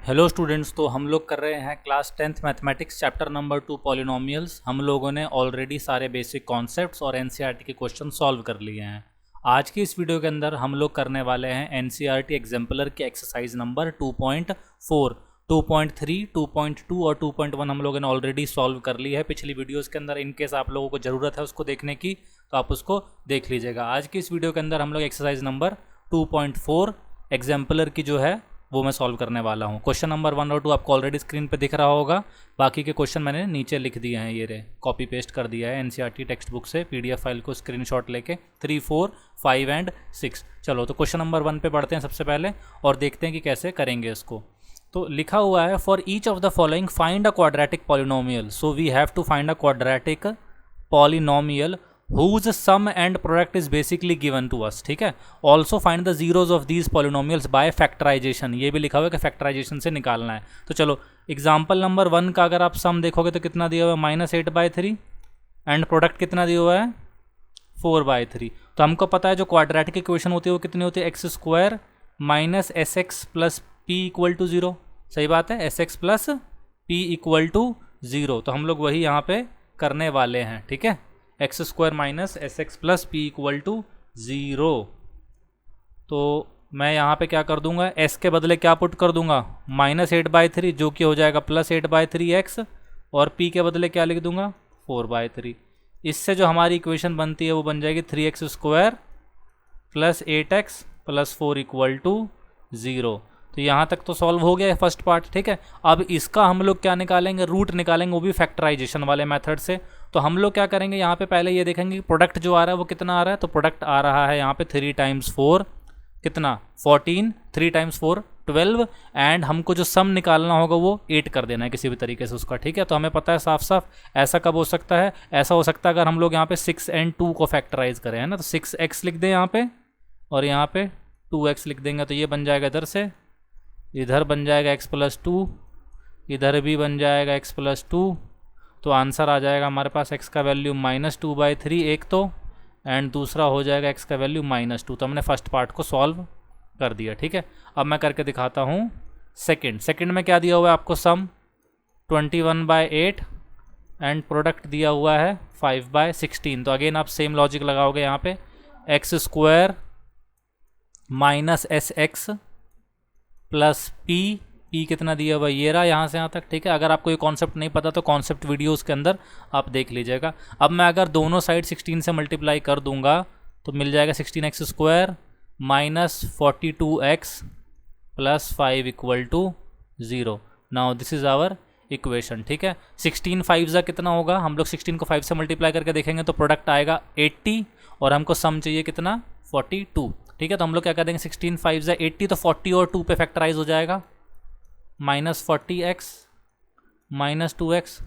Hello students. तो हम लोग कर रहे हैं class 10th mathematics chapter number 2 polynomials. हम लोगों ने ऑलरेडी सारे बेसिक कॉन्सेप्ट्स और एनसीईआरटी के क्वेश्चन सॉल्व कर लिए हैं। आज की इस वीडियो के अंदर हम लोग करने वाले हैं एनसीईआरटी एग्जाम्पलर की एक्सरसाइज नंबर 2.4, 2.3, 2.2 और 2.1 हम लोगों ने ऑलरेडी सॉल्व कर ली है पिछली वीडियोज़ के अंदर। इनकेस आप लोगों को ज़रूरत है उसको देखने की तो आप उसको देख लीजिएगा। आज की इस वीडियो के अंदर हम लोग एक्सरसाइज नंबर 2.4 एग्जाम्पलर की जो है वो मैं सॉल्व करने वाला हूँ। क्वेश्चन नंबर 1 और 2 आपको ऑलरेडी स्क्रीन पे दिख रहा होगा। बाकी के क्वेश्चन मैंने नीचे लिख दिए हैं, ये रे कॉपी पेस्ट कर दिया है एनसीईआरटी टेक्स्ट बुक से पीडीएफ फाइल को स्क्रीनशॉट लेके 3, 4, 5 एंड 6। चलो तो क्वेश्चन नंबर 1 पे बढ़ते हैं सबसे पहले और देखते हैं कि कैसे करेंगे इसको। तो लिखा हुआ है for each of the following find a quadratic polynomial. So we have to find a quadratic polynomial whose sum and product is basically given to us। ठीक है, also find the zeros of these polynomials by factorisation. ये भी लिखा हुआ है कि factorisation से निकालना है। तो चलो एग्जाम्पल नंबर 1 का अगर आप सम देखोगे तो कितना दिया हुआ है, -8/3 एंड प्रोडक्ट कितना दिया हुआ है, 4/3। तो हमको पता है जो क्वाड्रेटिक इक्वेशन होती है वो कितनी होती है, x² - sx plus p equal to 0। सही बात है, sx plus p equal to 0। तो हम लोग वही यहाँ पे करने वाले हैं। ठीक है, x² - sx plus p equal to 0। तो मैं यहाँ पे क्या कर दूंगा, s के बदले क्या पुट कर दूंगा, -8/3 जो कि हो जाएगा +8/3x, और p के बदले क्या लिख दूंगा, 4/3। इससे जो हमारी इक्वेशन बनती है वो बन जाएगी 3x² + 8x + 4 इक्वल टू 0। तो यहाँ तक तो सॉल्व हो गया है फर्स्ट पार्ट। ठीक है, अब इसका हम लोग क्या निकालेंगे, रूट निकालेंगे, वो भी फैक्टराइजेशन वाले मेथड से। तो हम लोग क्या करेंगे, यहाँ पे पहले ये देखेंगे कि प्रोडक्ट जो आ रहा है वो कितना आ रहा है। तो प्रोडक्ट आ रहा है यहाँ पे 3 × 4 कितना, 14, 3 × 4 12, एंड हमको जो सम निकालना होगा वो 8 कर देना है किसी भी तरीके से उसका। ठीक है, तो हमें पता है साफ साफ ऐसा कब हो सकता है, ऐसा हो सकता है अगर हम लोग यहाँ पे 6 और 2 को फैक्टराइज करें, है ना। तो 6x लिख दें यहाँ पे और यहाँ पे 2x लिख देंगे। तो ये बन जाएगा इधर से, इधर बन जाएगा x + 2, इधर भी बन जाएगा x + 2। तो आंसर आ जाएगा हमारे पास x का वैल्यू -2/3 एक तो, एंड दूसरा हो जाएगा x का वैल्यू -2। तो हमने फर्स्ट पार्ट को सॉल्व कर दिया। ठीक है, अब मैं करके दिखाता हूँ सेकंड में क्या दिया हुआ है आपको, सम 21/8 एंड प्रोडक्ट दिया हुआ है 5/16। तो अगेन आप सेम लॉजिक लगाओगे यहाँ पे, x² - sx प्लस p कितना दिया हुआ, ये रहा यहाँ से यहाँ तक। ठीक है, अगर आपको ये कॉन्सेप्ट नहीं पता तो कॉन्सेप्ट वीडियोस के अंदर आप देख लीजिएगा। अब मैं अगर दोनों साइड 16 से मल्टीप्लाई कर दूंगा तो मिल जाएगा 16x² - 42x + 5 equal to 0। Now this is our equation. ठीक है, 16 5 कितना होगा, हम लोग 16 को 5 से मल्टीप्लाई करके देखेंगे तो प्रोडक्ट आएगा 80 और हमको सम चाहिए कितना, 42। ठीक है, तो हम लोग क्या कर देंगे, 16 5 80, तो 40 और 2 पे फैक्टराइज हो जाएगा, -40x - 2x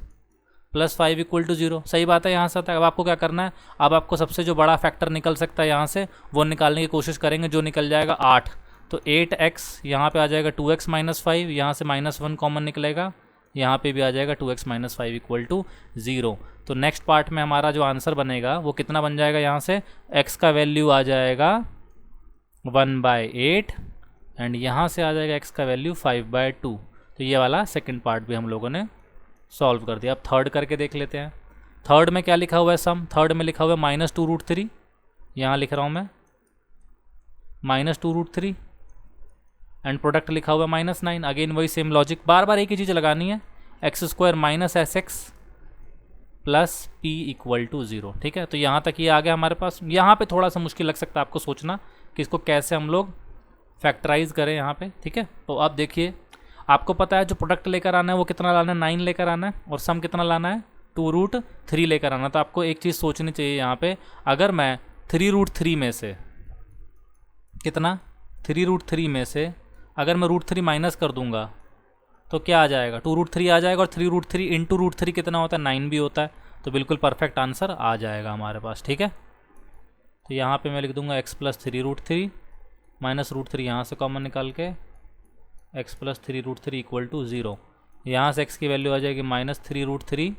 + 5 इक्वल टू 0। सही बात है यहाँ से। अब आपको क्या करना है, अब आपको सबसे जो बड़ा फैक्टर निकल सकता है यहाँ से वो निकालने की कोशिश करेंगे, जो निकल जाएगा 8। तो 8x यहाँ पे आ जाएगा 2x - 5, यहाँ से -1 कॉमन निकलेगा, यहाँ पे भी आ जाएगा 2x - 5 इक्वल टू 0। तो नेक्स्ट पार्ट में हमारा जो आंसर बनेगा वो कितना बन जाएगा, यहाँ से x का वैल्यू आ जाएगा 1/8 एंड यहाँ से आ जाएगा x का वैल्यू 5/2। तो ये वाला सेकंड पार्ट भी हम लोगों ने सॉल्व कर दिया। अब थर्ड करके देख लेते हैं। थर्ड में क्या लिखा हुआ है, सम थर्ड में लिखा हुआ है -2√3, यहाँ लिख रहा हूँ मैं -2√3 एंड प्रोडक्ट लिखा हुआ है -9। अगेन वही सेम लॉजिक, बार बार एक ही चीज़ लगानी है, x² - sx plus p equal to 0। ठीक है, तो यहाँ तक ये आ गया हमारे पास। यहाँ पे थोड़ा सा मुश्किल लग सकता है आपको सोचना कि इसको कैसे हम लोग फैक्टराइज करें यहाँ पे। ठीक है, तो अब देखिए, आपको पता है जो प्रोडक्ट लेकर आना है वो कितना लाना है, 9 लेकर आना है, और सम कितना लाना है, 2√3 लेकर आना। तो आपको एक चीज़ सोचनी चाहिए यहाँ पे, अगर मैं 3√3 में से कितना, 3√3 में से अगर मैं √3 माइनस कर दूंगा तो क्या आ जाएगा, 2√3 आ जाएगा, और 3√3 इंटू √3 कितना होता है, 9 भी होता है। तो बिल्कुल परफेक्ट आंसर आ जाएगा हमारे पास। ठीक है, तो यहाँ पे मैं लिख दूंगा x + 3√3 -√3 यहाँ से कॉमन निकाल के x + 3√3 इक्वल टू 0। यहाँ से x की वैल्यू आ जाएगी -3√3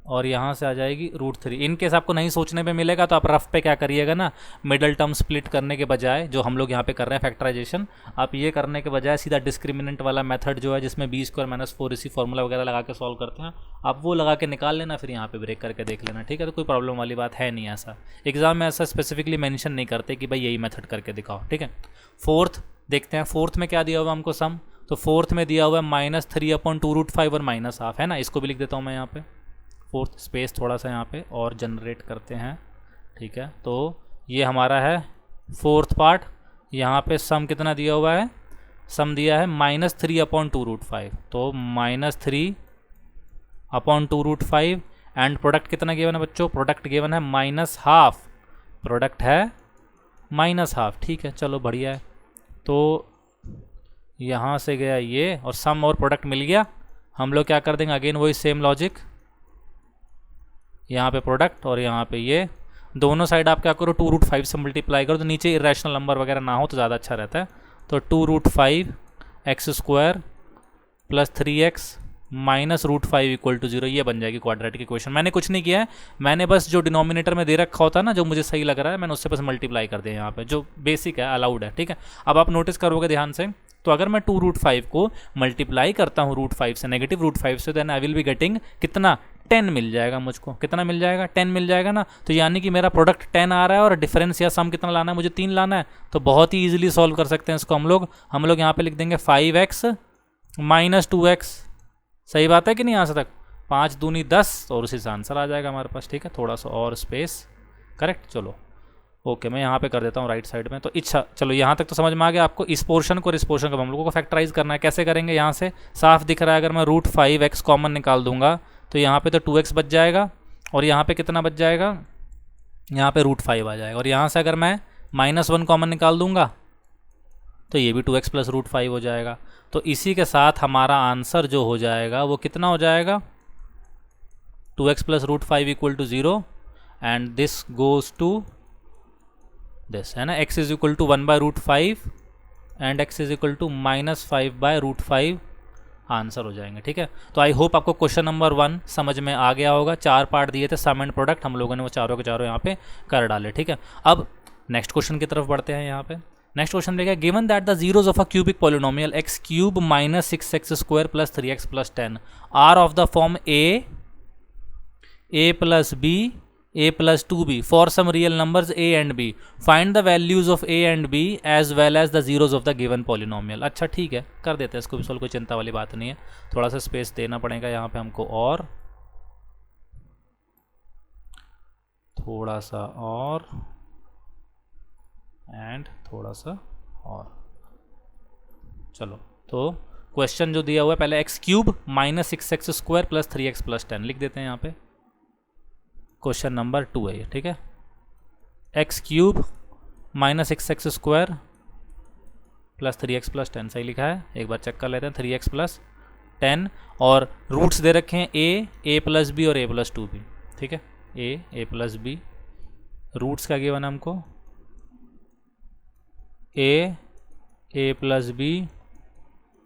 और यहाँ से आ जाएगी √3। इन केस आपको नहीं सोचने पे मिलेगा तो आप रफ पे क्या करिएगा ना, मिडल टर्म स्प्लिट करने के बजाय, जो हम लोग यहाँ पे कर रहे हैं फैक्टराइजेशन, आप ये करने के बजाय सीधा डिस्क्रिमिनेंट वाला मेथड जो है जिसमें b² - 4 इसी फॉर्मूला वगैरह लगा के सॉल्व करते हैं, आप वो लगा के निकाल लेना, फिर यहाँ पे ब्रेक करके देख लेना, ठीक है। तो कोई प्रॉब्लम वाली बात है नहीं, ऐसा एग्जाम में ऐसा स्पेसिफिकली मेंशन नहीं करते कि भाई यही मेथड करके दिखाओ, ठीक है। फोर्थ देखते हैं, फोर्थ में क्या दिया हुआ हमको सम, तो फोर्थ में दिया हुआ है -3/2√5 और -½ है ना, इसको भी लिख देता हूँ मैं यहाँ पे। फोर्थ स्पेस थोड़ा सा यहाँ पे और जनरेट करते हैं, ठीक है। तो ये हमारा है फोर्थ पार्ट। यहाँ पे सम कितना दिया हुआ है, सम दिया है -3/2√5, तो -3/2√5 एंड प्रोडक्ट कितना गिवन है बच्चों, प्रोडक्ट गिवन है -½ प्रोडक्ट है -½ ठीक है, चलो बढ़िया है। तो यहाँ से गया ये और सम और प्रोडक्ट मिल गया, हम लोग क्या कर देंगे, अगेन वही सेम लॉजिक, यहाँ पे प्रोडक्ट और यहाँ पे ये दोनों साइड आप क्या करो 2√5 से मल्टीप्लाई करो, तो नीचे इरेशनल नंबर वगैरह ना हो तो ज़्यादा अच्छा रहता है। तो 2√5 x² + 3x -√5 = 0, ये बन जाएगी क्वाड्रेटिक इक्वेशन। मैंने कुछ नहीं किया है, मैंने बस जो डिनोमिनेटर में दे रखा होता है ना, जो मुझे सही लग रहा है, मैंने उससे बस मल्टीप्लाई कर दिया यहाँ पे, जो बेसिक है, अलाउड है, ठीक है। अब आप नोटिस करोगे ध्यान से, तो अगर मैं 2√5 को मल्टीप्लाई करता हूँ √5 से, -√5 से, then I will be getting कितना, 10 मिल जाएगा मुझको, कितना मिल जाएगा, 10 मिल जाएगा ना। तो यानी कि मेरा प्रोडक्ट 10 आ रहा है और डिफरेंस या सम कितना लाना है, मुझे 3 लाना है। तो बहुत ही ईजिली सॉल्व कर सकते हैं इसको हम लोग यहाँ पे लिख देंगे 5x - 2x, सही बात है कि नहीं, यहाँ से तक 5 दूनी 10 और उसी से आंसर आ जाएगा हमारे पास, ठीक है। थोड़ा सा और स्पेस, करेक्ट, चलो ओके, मैं यहाँ पे कर देता हूँ राइट साइड में। तो इच्छा, चलो यहाँ तक तो समझ में आ गया आपको। इस पोर्शन को और इस पोर्शन को हम लोगों को फैक्टराइज करना है, कैसे करेंगे, यहाँ से साफ दिख रहा है, अगर मैं √5x कॉमन निकाल दूंगा तो यहाँ पे तो 2x बच जाएगा और यहाँ पे कितना बच जाएगा, यहाँ पे √5 आ जाएगा, और यहाँ से अगर मैं -1 कॉमन निकाल दूंगा तो ये भी 2x + √5 हो जाएगा। तो इसी के साथ हमारा आंसर जो हो जाएगा वो कितना हो जाएगा, 2x + √5 = 0 and this goes to this, है ना, x = 1/√5 एंड x = -5/√5 आंसर हो जाएंगे, ठीक है। तो आई होप आपको क्वेश्चन नंबर 1 समझ में आ गया होगा। 4 पार्ट दिए थे, सम एंड प्रोडक्ट, हम लोगों ने वो चारों के चारों यहाँ पे कर डाले, ठीक है। अब नेक्स्ट क्वेश्चन की तरफ बढ़ते हैं। यहाँ पे नेक्स्ट क्वेश्चन देखिए, given that the zeros of a cubic polynomial x³ - 6x² + 3x + 10 are of the form a + b a + 2b for some real numbers a and b, find the values of a and b as well as the zeros of the given polynomial। अच्छा ठीक है, कर देते हैं इसको भी solve, कोई चिंता वाली बात नहीं है। थोड़ा सा स्पेस देना पड़ेगा यहाँ पे हमको, और थोड़ा सा और एंड थोड़ा सा और, चलो। तो क्वेश्चन जो दिया हुआ है, पहले x³ - 6x² + 3x + 10 लिख देते हैं यहाँ पे, क्वेश्चन नंबर 2 है ये, ठीक है। x³ - 6x² + 3x + 10 सही लिखा है, एक बार चेक कर लेते हैं, 3x + 10 और रूट्स दे रखे हैं a + b और a + 2b, ठीक है। a + b, रूट्स का गिवन हमको a + b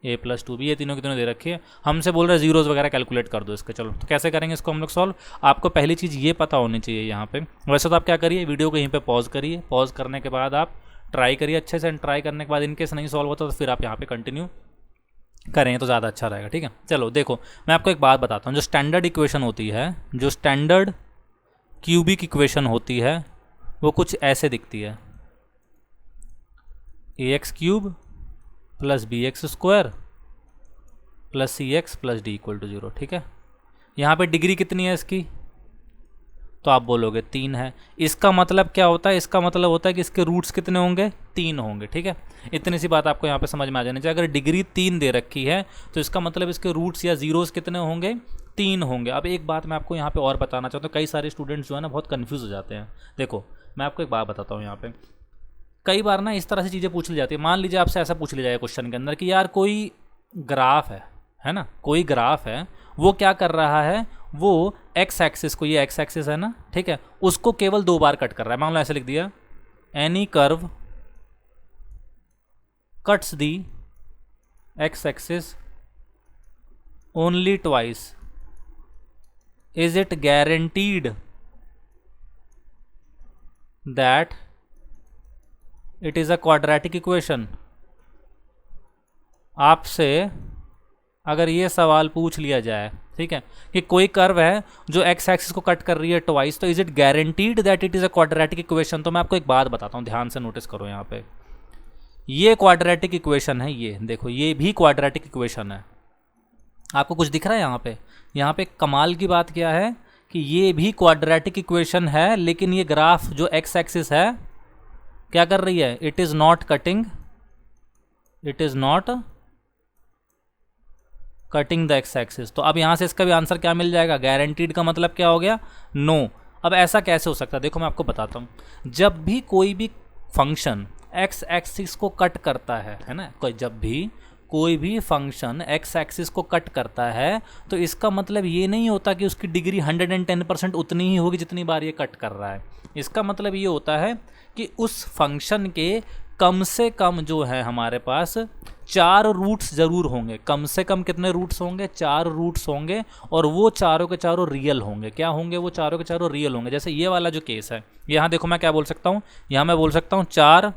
a + 2b, ये तीनों की तीनों दे रखी है। हमसे बोल रहे हैं जीरोज वगैरह कैलकुलेट कर दो इसके, चलो तो कैसे करेंगे इसको हम लोग सॉल्व। आपको पहली चीज़ ये पता होनी चाहिए यहाँ पे, वैसे तो आप क्या करिए, वीडियो को यहीं पे पॉज करिए, पॉज करने के बाद आप ट्राई करिए अच्छे से, ट्राई करने के बाद इनकेस नहीं सॉल्व होता तो फिर आप यहाँ पे कंटिन्यू करें तो ज़्यादा अच्छा रहेगा, ठीक है। चलो देखो, मैं आपको एक बात बताता हूँ, जो स्टैंडर्ड इक्वेशन होती है, जो स्टैंडर्ड क्यूबिक इक्वेशन होती है, वो कुछ ऐसे दिखती है, ax³ + bx² + cx + d = 0, ठीक है। यहाँ पे डिग्री कितनी है इसकी, तो आप बोलोगे 3 है। इसका मतलब क्या होता है, इसका मतलब होता है कि इसके रूट्स कितने होंगे, 3 होंगे, ठीक है। इतनी सी बात आपको यहाँ पे समझ में आ जानी चाहिए। अगर डिग्री 3 दे रखी है तो इसका मतलब इसके रूट्स या जीरोस कितने होंगे, 3 होंगे। अब एक बात मैं आपको यहाँ पे और बताना चाहता हूँ, कई सारे स्टूडेंट्स जो है ना बहुत कन्फ्यूज़ हो जाते हैं। देखो मैं आपको एक बात बताता हूँ, यहाँ पे कई बार ना इस तरह से चीज़ें पूछ ली जाती है। मान लीजिए आपसे ऐसा पूछ लिया जाए क्वेश्चन के अंदर कि यार कोई ग्राफ है ना, कोई ग्राफ है, वो क्या कर रहा है, वो एक्स एक्सिस को, ये एक्स एक्सिस है ना, ठीक है, उसको केवल 2 बार कट कर रहा है। मान लो ऐसे लिख दिया, any curve cuts the x axis only twice is it guaranteed that it is a quadratic equation? आपसे अगर ये सवाल पूछ लिया जाए, ठीक है, कि कोई कर्व है जो एक्स एक्सिस को कट कर रही है ट्वाइस, तो is it guaranteed that it is a quadratic equation? तो मैं आपको एक बात बताता हूँ, ध्यान से नोटिस करो। यहाँ पे ये क्वाड्रेटिक इक्वेशन है, ये देखो, ये भी क्वाड्रेटिक इक्वेशन है। आपको कुछ दिख रहा है यहाँ पे? यहाँ पे कमाल की बात क्या है कि ये भी क्वाड्रेटिक इक्वेशन है, लेकिन ये ग्राफ जो एक्स एक्सिस है क्या कर रही है? It is not cutting, it is not cutting the x axis. तो अब यहाँ से इसका भी आंसर क्या मिल जाएगा? गारंटीड का मतलब क्या हो गया? नो। अब ऐसा कैसे हो सकता है? देखो मैं आपको बताता हूँ। जब भी कोई भी फंक्शन एक्स एक्सिस को कट करता है ना, जब भी कोई भी फंक्शन एक्स एक्सिस को कट करता है, तो इसका मतलब ये नहीं होता कि उसकी डिग्री 110% उतनी ही होगी जितनी बार ये कट कर रहा है। इसका मतलब ये होता है कि उस फंक्शन के कम से कम जो है हमारे पास 4 रूट्स जरूर होंगे। कम से कम कितने रूट्स होंगे? 4 रूट्स होंगे, और वो चारों के चारों रियल होंगे। क्या होंगे? वो चारों के चारों रियल होंगे। जैसे ये वाला जो केस है, यहाँ देखो मैं क्या बोल सकता हूँ, यहाँ मैं बोल सकता हूँ 4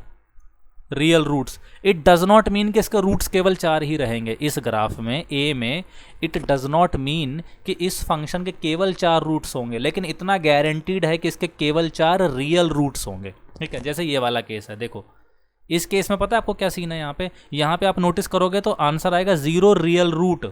real roots. It does not mean कि इसके रूट्स केवल 4 ही रहेंगे इस ग्राफ में, ए में। इट डज नॉट मीन कि इस फंक्शन के केवल 4 रूट्स होंगे, लेकिन इतना गारंटीड है कि इसके केवल 4 रियल रूट्स होंगे, ठीक है। जैसे ये वाला केस है, देखो इस केस में पता है आपको क्या सीन है? यहाँ पे आप नोटिस करोगे तो आंसर आएगा 0 रियल रूट।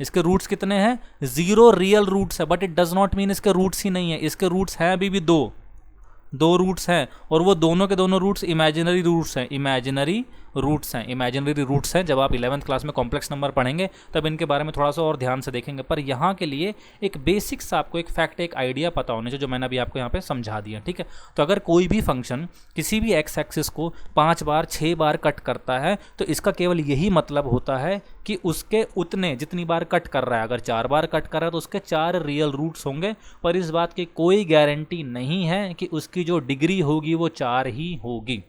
इसके रूट्स कितने हैं? 0 रियल रूट्स है, but it does not mean इसके रूट्स ही नहीं है। इसके रूट्स हैं अभी भी 2 रूट्स हैं, और वो दोनों के दोनों रूट्स इमेजिनरी रूट्स हैं। इमेजिनरी रूट्स हैं। जब आप 11th क्लास में कॉम्प्लेक्स नंबर पढ़ेंगे तब इनके बारे में थोड़ा सा और ध्यान से देखेंगे। पर यहाँ के लिए एक बेसिक्स आपको एक फैक्ट, एक आइडिया पता होने चाहिए, जो मैंने अभी आपको यहाँ पे समझा दिया, ठीक है। तो अगर कोई भी फंक्शन किसी भी एक्स एक्सिस को 5 बार 6 बार कट करता है, तो इसका केवल यही मतलब होता है कि उसके उतने जितनी बार कट कर रहा है, अगर 4 बार कट कर रहा है तो उसके 4 रियल रूट्स होंगे। पर इस बात की कोई गारंटी नहीं है कि उसकी जो डिग्री होगी वो 4 ही होगी,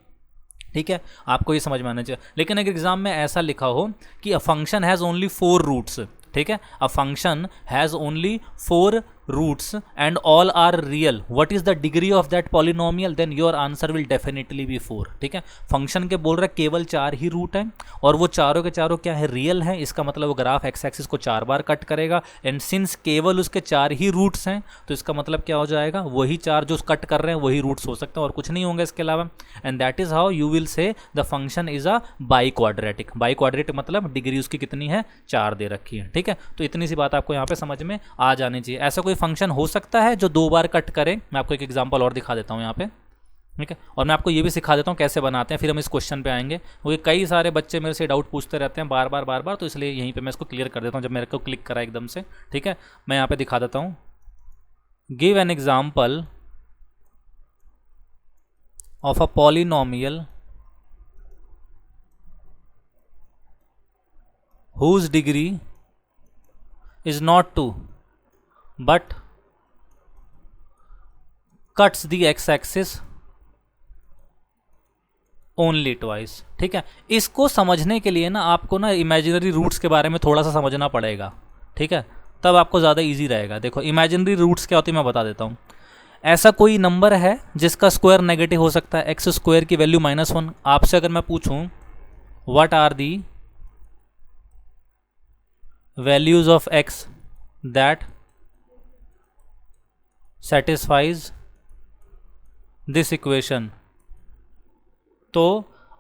ठीक है। आपको ये समझ में आना चाहिए। लेकिन अगर एग्जाम में ऐसा लिखा हो कि a function has only 4 roots, ठीक है, a function has only 4 roots and all are real, what is the degree of that polynomial? Then your answer will definitely be 4, ठीक है। फंक्शन के बोल रहे केवल 4 ही रूट हैं, और वो चारों के चारों क्या है? रियल हैं। इसका मतलब वो ग्राफ एक्स एक्सिस को 4 बार कट करेगा, एंड सिंस केवल उसके 4 ही रूट्स हैं, तो इसका मतलब क्या हो जाएगा? वही 4 जो कट कर रहे हैं वही रूट्स हो सकते हैं, और कुछ नहीं होंगे इसके अलावा। And that is how you will say the function is a by quadratic. By quadratic मतलब डिग्री उसकी कितनी है? 4 दे रखी है, ठीक है। तो इतनी सी बात आपको यहाँ पे समझ में आ जानी चाहिए। ऐसा कोई फंक्शन हो सकता है जो 2 बार कट करे? मैं आपको एक एग्जांपल और दिखा देता हूँ यहाँ पे, ठीक है। और मैं आपको ये भी सिखा देता हूँ कैसे बनाते हैं, फिर हम इस क्वेश्चन पे आएंगे, क्योंकि कई सारे बच्चे मेरे से डाउट पूछते रहते हैं बार बार, तो इसलिए यहीं पे मैं इसको क्लियर कर देता हूँ जब मेरे को क्लिक करा एकदम से, ठीक है। मैं यहाँ पे दिखा देता हूँ। Give an example of a polynomial whose degree is not 2 but cuts the x-axis only twice, ठीक है। इसको समझने के लिए ना आपको ना इमेजिनरी रूट्स के बारे में थोड़ा सा समझना पड़ेगा, ठीक है, तब आपको ज़्यादा इजी रहेगा। देखो इमेजिनरी रूट्स क्या होती है मैं बता देता हूँ। ऐसा कोई नंबर है जिसका स्क्वायर नेगेटिव हो सकता है, एक्स स्क्वायर की वैल्यू -1। आपसे अगर मैं पूछूं what are the values of x that satisfies this equation, तो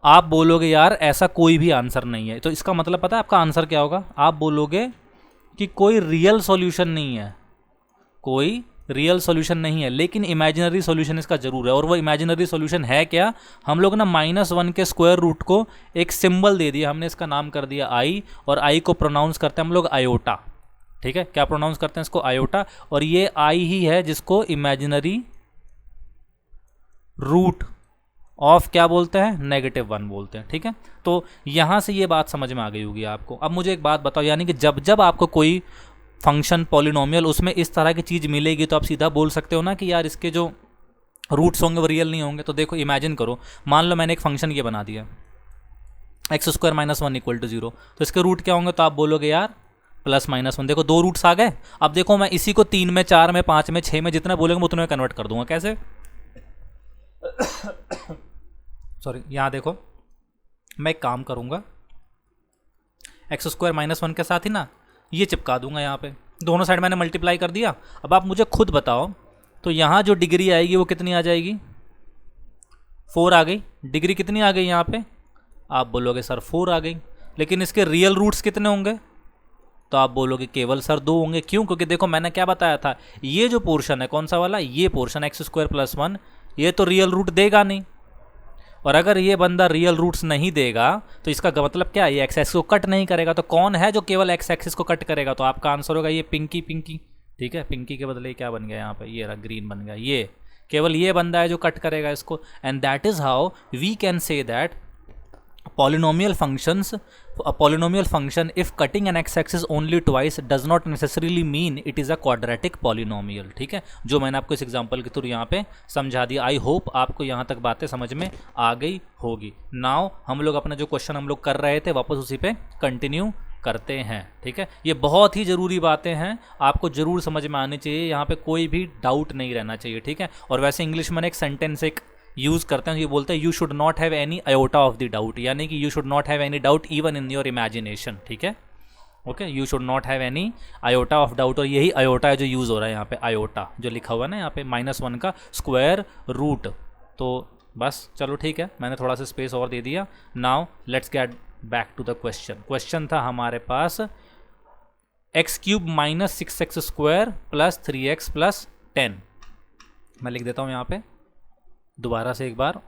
आप बोलोगे यार ऐसा कोई भी आंसर नहीं है। तो इसका मतलब पता है आपका आंसर क्या होगा? आप बोलोगे कि कोई रियल सॉल्यूशन नहीं है, कोई रियल सॉल्यूशन नहीं है, लेकिन इमेजिनरी सॉल्यूशन इसका जरूर है। और वो इमेजिनरी सॉल्यूशन है क्या? हम लोग ना -1 के स्क्वायर रूट को एक सिंबल दे दिया, हमने इसका नाम कर दिया आई, और आई को प्रोनाउंस करते हैं हम लोग आयोटा, ठीक है। क्या प्रोनाउंस करते हैं इसको? आयोटा। और ये आई ही है जिसको इमेजिनरी रूट ऑफ क्या बोलते हैं? -1 बोलते हैं, ठीक है। तो यहां से ये बात समझ में आ गई होगी आपको। अब मुझे एक बात बताओ, यानी कि जब जब आपको कोई फंक्शन पॉलिनोमियल उसमें इस तरह की चीज़ मिलेगी तो आप सीधा बोल सकते हो ना कि यार इसके जो रूट्स होंगे वो रियल नहीं होंगे। तो देखो इमेजिन करो, मान लो मैंने एक फंक्शन ये बना दिया x² - 1 = 0, तो इसके रूट क्या होंगे? तो आप बोलोगे यार प्लस माइनस वन। देखो दो रूट्स आ गए। अब देखो मैं इसी को 3 में 4 में 5 में 6 में जितना बोलेंगे मैं उतने में कन्वर्ट कर दूंगा। कैसे? सॉरी, यहाँ देखो मैं एक काम करूँगा, एक्स स्क्वायर माइनस वन के साथ ही ना ये चिपका दूंगा यहाँ पे, दोनों साइड मैंने मल्टीप्लाई कर दिया। अब आप मुझे खुद बताओ तो यहाँ जो डिग्री आएगी वो कितनी आ जाएगी? 4 आ गई। डिग्री कितनी आ गई यहाँ पे? आप बोलोगे सर 4 आ गई, लेकिन इसके रियल रूट्स कितने होंगे? तो आप बोलोगे केवल सर 2 होंगे। क्यों? क्योंकि देखो मैंने क्या बताया था, ये जो पोर्शन है कौन सा वाला, ये portion x square plus one, ये तो रियल रूट देगा नहीं। और अगर ये बंदा रियल रूट्स नहीं देगा तो इसका मतलब क्या, ये एक्स एक्सिस को कट नहीं करेगा। तो कौन है जो केवल एक्स एक्सिस को कट करेगा? तो आपका आंसर होगा ये पिंकी। पिंकी, ठीक है। पिंकी के बदले क्या बन गया यहाँ पे? ये रहा ग्रीन बन गया। ये केवल ये बंदा है जो कट करेगा इसको। And that is how we can say that polynomial functions, a polynomial function if cutting an x-axis only twice does not necessarily mean it is a quadratic polynomial। ठीक है, जो मैंने आपको इस एग्जांपल के थ्रू यहाँ पे समझा दिया। आई होप आपको यहाँ तक बातें समझ में आ गई होगी। नाउ हम लोग अपना जो क्वेश्चन हम लोग कर रहे थे वापस उसी पे कंटिन्यू करते हैं। ठीक है, ये बहुत ही ज़रूरी बातें हैं, आपको ज़रूर समझ में आनी चाहिए, यहाँ पे कोई भी डाउट नहीं रहना चाहिए। ठीक है, और वैसे इंग्लिश में एक सेंटेंस एक यूज़ करते हैं, ये बोलते हैं you should not have any iota of the doubt, यानी कि you should not have any doubt even in your imagination. ठीक है, okay, you should not have any iota of doubt. और यही आयोटा है जो यूज़ हो रहा है यहाँ पे, आयोटा जो लिखा हुआ है ना यहाँ पे -1 का स्क्वायर रूट। तो बस चलो ठीक है, मैंने थोड़ा सा स्पेस और दे दिया। Now let's get back to the question. Question था हमारे पास x³ - 6x² + 3x + 10। मैं लिख देता हूँ यहाँ पे दोबारा से एक बार,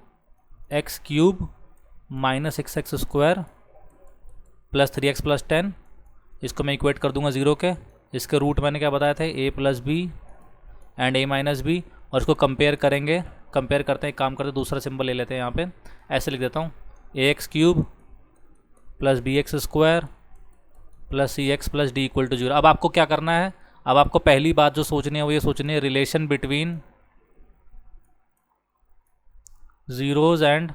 x³ - 6x² + 3x + 10, इसको मैं इक्वेट कर दूंगा 0 के। इसके रूट मैंने क्या बताया था, a + b and a - b, और इसको कंपेयर करेंगे। कंपेयर करते हैं, एक काम करते हैं दूसरा सिंबल ले लेते हैं यहाँ पे, ऐसे लिख देता हूँ ax³ + bx² + cx + d = 0। अब आपको क्या करना है, अब आपको पहली बात जो सोचनी है वो ये सोचनी है, relation between zeros and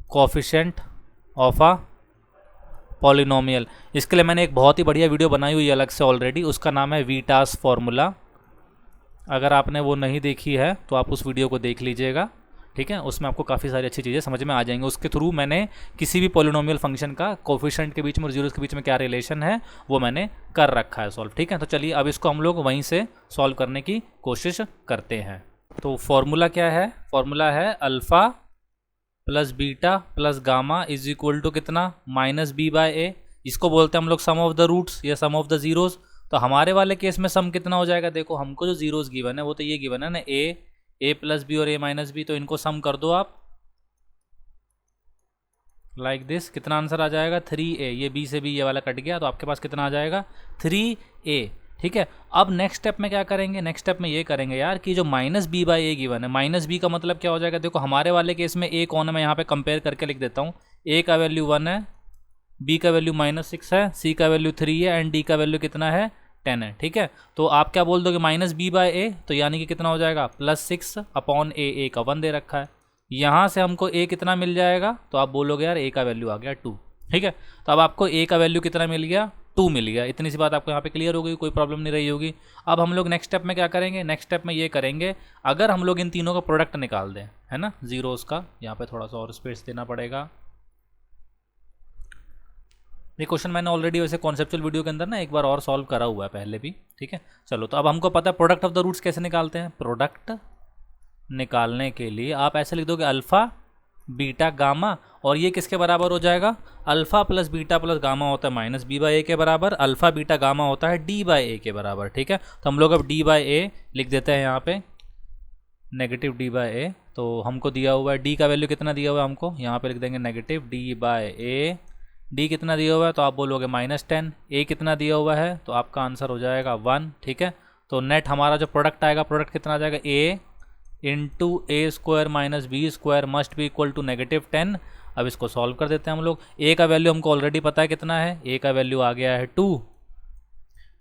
coefficient of a polynomial। इसके लिए मैंने एक बहुत ही बढ़िया वीडियो बनाई हुई है अलग से ऑलरेडी, उसका नाम है वीटास फॉर्मूला। अगर आपने वो नहीं देखी है तो आप उस वीडियो को देख लीजिएगा। ठीक है, उसमें आपको काफ़ी सारी अच्छी चीज़ें समझ में आ जाएंगी। उसके थ्रू मैंने किसी भी पॉलिनोमियल फंक्शन का कोफिशिएंट के बीच में और जीरोस के बीच में क्या रिलेशन है वो मैंने कर रखा है सॉल्व। ठीक है, तो चलिए अब इसको हम लोग वहीं से सॉल्व करने की कोशिश करते हैं। तो फॉर्मूला क्या है, फॉर्मूला है अल्फ़ा + बीटा + गामा = कितना, -b/a। इसको बोलते हैं हम लोग सम ऑफ द रूट्स या सम ऑफ द जीरोस। तो हमारे वाले केस में सम कितना हो जाएगा, देखो हमको जो जीरोस गिवन है वो तो ये गिवन है ना, a + b और a - b, तो इनको सम कर दो आप लाइक दिस। कितना आंसर आ जाएगा, 3a। ये b से b ये वाला कट गया, तो आपके पास कितना आ जाएगा, 3a। ठीक है, अब नेक्स्ट स्टेप में क्या करेंगे, नेक्स्ट स्टेप में ये करेंगे यार कि जो -b/a गिवन है, -b का मतलब क्या हो जाएगा, देखो हमारे वाले केस में a कौन है, मैं यहाँ पे कंपेयर करके लिख देता हूँ। a का वैल्यू 1 है, b का वैल्यू -6 है, c का वैल्यू 3 है एंड d का वैल्यू कितना है, 10 है। ठीक है, तो आप क्या बोल दोगे, -b/a, तो यानी कि कितना हो जाएगा, +6/a। a का 1 दे रखा है, यहाँ से हमको a कितना मिल जाएगा, तो आप बोलोगे यार a का वैल्यू आ गया 2। ठीक है, तो अब आपको a का वैल्यू कितना मिल गया, 2 मिल गया। इतनी सी बात आपको यहाँ पे क्लियर हो गई, कोई प्रॉब्लम नहीं रही होगी। अब हम लोग नेक्स्ट स्टेप में क्या करेंगे, नेक्स्ट स्टेप में ये करेंगे, अगर हम लोग इन तीनों का प्रोडक्ट निकाल दें, है ना, जीरोस का, यहाँ पे थोड़ा सा और स्पेस देना पड़ेगा। ये क्वेश्चन मैंने ऑलरेडी वैसे कॉन्सेप्चुअल वीडियो के अंदर ना एक बार और सॉल्व करा हुआ है पहले भी। ठीक है, चलो तो अब हमको पता है प्रोडक्ट ऑफ द रूट्स कैसे निकालते हैं। प्रोडक्ट निकालने के लिए आप ऐसे लिख दोगे अल्फ़ा बीटा गामा, और ये किसके बराबर हो जाएगा, अल्फ़ा + बीटा + गामा होता है -b/a के बराबर, अल्फ़ा बीटा गामा होता है d/a के बराबर। ठीक है, तो हम लोग अब d/a लिख देते हैं यहाँ पे, -d/a। तो हमको दिया हुआ है d का वैल्यू कितना दिया हुआ है हमको, यहाँ पे लिख देंगे -d/a। d कितना दिया हुआ है, तो आप बोलोगे -10। a कितना दिया हुआ है, तो आपका आंसर हो जाएगा 1। ठीक है, तो नेट हमारा जो प्रोडक्ट आएगा, प्रोडक्ट कितना आ जाएगा, a × a² - b² must be equal to -10। अब इसको सॉल्व कर देते हैं हम लोग। a का वैल्यू हमको ऑलरेडी पता है कितना है, a का वैल्यू आ गया है 2,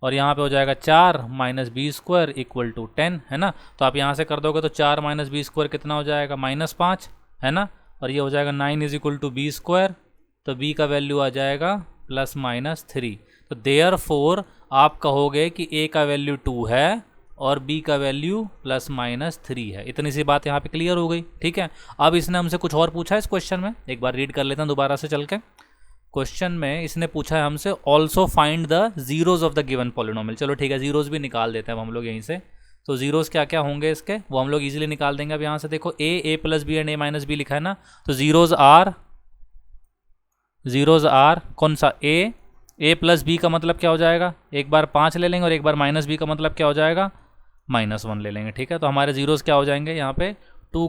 और यहाँ पे हो जाएगा 4 - b² = 10, है ना। तो आप यहाँ से कर दोगे तो 4 - b² कितना हो जाएगा, -5, है ना, और ये हो जाएगा 9 = b²। तो b का वैल्यू आ जाएगा प्लस माइनस 3। तो देयरफॉर आप कहोगे कि a का वैल्यू 2 है और b का वैल्यू प्लस माइनस 3 है। इतनी सी बात यहाँ पे क्लियर हो गई, ठीक है। अब इसने हमसे कुछ और पूछा है इस क्वेश्चन में, एक बार रीड कर लेते हैं दोबारा से चल के। क्वेश्चन में इसने पूछा है हमसे also find the zeros of the given polynomial. चलो ठीक है, जीरोज भी निकाल देते हैं हम लोग यहीं से। तो जीरोज क्या क्या होंगे इसके, वो हम लोग इजीली निकाल देंगे। अब यहाँ से देखो a plus B and a minus B लिखा है ना, तो जीरोज आर कौन सा a प्लस बी का मतलब क्या हो जाएगा, एक बार 5 ले लेंगे और एक बार माइनस बी का मतलब क्या हो जाएगा, -1 ले लेंगे, ठीक है। तो हमारे जीरोज क्या हो जाएंगे यहाँ पे 2,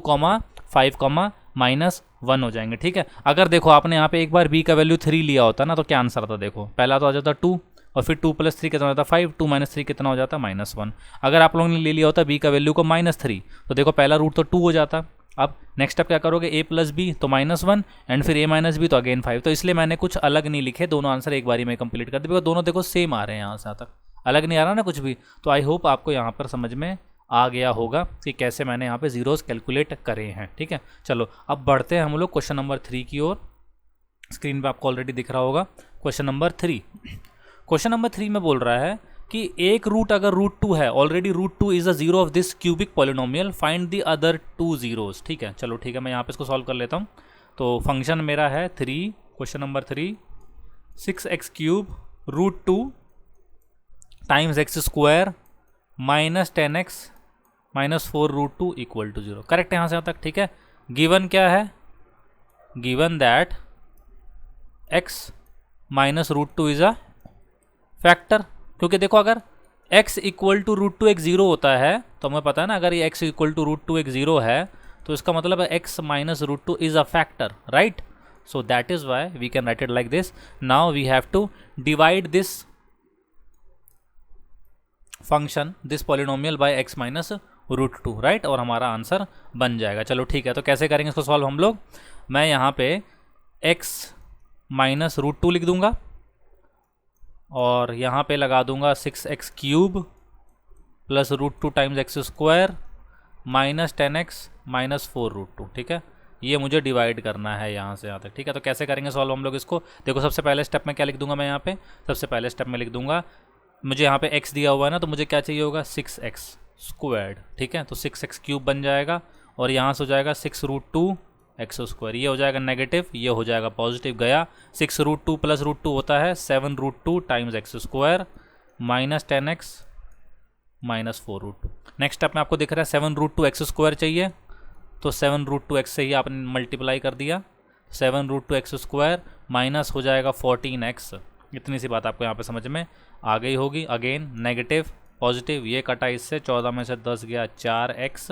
5, -1 हो जाएंगे, ठीक है। अगर देखो आपने यहाँ पे एक बार b का वैल्यू 3 लिया होता ना, तो क्या आंसर था, देखो पहला तो आ जाता 2 और फिर 2 + 3 कितना हो जाता 5, 2 - 3 कितना हो जाता -1। अगर आप लोगों ने ले लिया होता b का वैल्यू को -3, तो देखो पहला रूट तो 2 हो जाता। अब नेक्स्ट स्टेप क्या करोगे, a प्लस बी तो -1 एंड फिर a माइनस बी तो अगेन 5। तो इसलिए मैंने कुछ अलग नहीं लिखे, दोनों आंसर एक बारी में कंप्लीट कर दिए, बिकॉज दोनों देखो सेम आ रहे हैं, यहाँ से यहाँ तक अलग नहीं आ रहा ना कुछ भी। तो आई होप आपको यहाँ पर समझ में आ गया होगा कि कैसे मैंने यहाँ पे जीरोस कैलकुलेट करे हैं, ठीक है। चलो अब बढ़ते हैं हम लोग क्वेश्चन नंबर 3 की ओर। स्क्रीन पे आपको ऑलरेडी दिख रहा होगा क्वेश्चन नंबर 3। क्वेश्चन नंबर 3 में बोल रहा है कि एक रूट अगर रूट 2 है, already root 2 is a zero of this cubic polynomial, find the other 2 zeros, ठीक है। चलो ठीक है, मैं यहाँ पे इसको सॉल्व कर लेता हूँ। तो फंक्शन मेरा है 3, question number 3, 6x³ root 2 times x² -10x -4 root 2 equal to 0। Correct है यहाँ से यहाँ तक, ठीक है। गिवन क्या है, given that x minus root 2 is a factor, क्योंकि देखो अगर x इक्वल टू रूट 2 एक 0 होता है तो हमें पता है ना, अगर ये x इक्वल टू रूट 2 एक 0 है तो इसका मतलब है x minus root 2 is a factor, right. So that is why we can write it like this. Now we have to divide this function this polynomial by x minus root 2, right, और हमारा answer बन जाएगा। चलो ठीक है, तो कैसे करेंगे इसको सॉल्व हम लोग। मैं यहाँ पे x माइनस रूट 2 लिख दूंगा और यहाँ पे लगा दूंगा 6x³ plus root 2 times x² -10x -4 root 2, ठीक है। ये मुझे डिवाइड करना है यहाँ से यहाँ तक, ठीक है। तो कैसे करेंगे सॉल्व हम लोग इसको, देखो सबसे पहले स्टेप में क्या लिख दूंगा मैं यहाँ पे, सबसे पहले स्टेप में लिख दूंगा, मुझे यहाँ पे x दिया हुआ है ना, तो मुझे क्या चाहिए होगा 6x², ठीक है। तो 6x³ बन जाएगा और यहाँ से हो जाएगा 6 रूट 2 x², ये हो जाएगा नेगेटिव, ये हो जाएगा पॉजिटिव, गया। 6 रूट 2 प्लस रूट 2 होता है 7 root 2 times x² -10x -4 root 2। Next step में आपको दिख रहा है 7 रूट 2 x² चाहिए, तो 7 रूट 2 x से ही आपने मल्टीप्लाई कर दिया, 7 रूट 2 x² माइनस हो जाएगा 14x। इतनी सी बात आपको यहाँ पे समझ में आ गई होगी। अगेन नेगेटिव पॉजिटिव, ये कटा इससे, 14 में से 10 गया 4x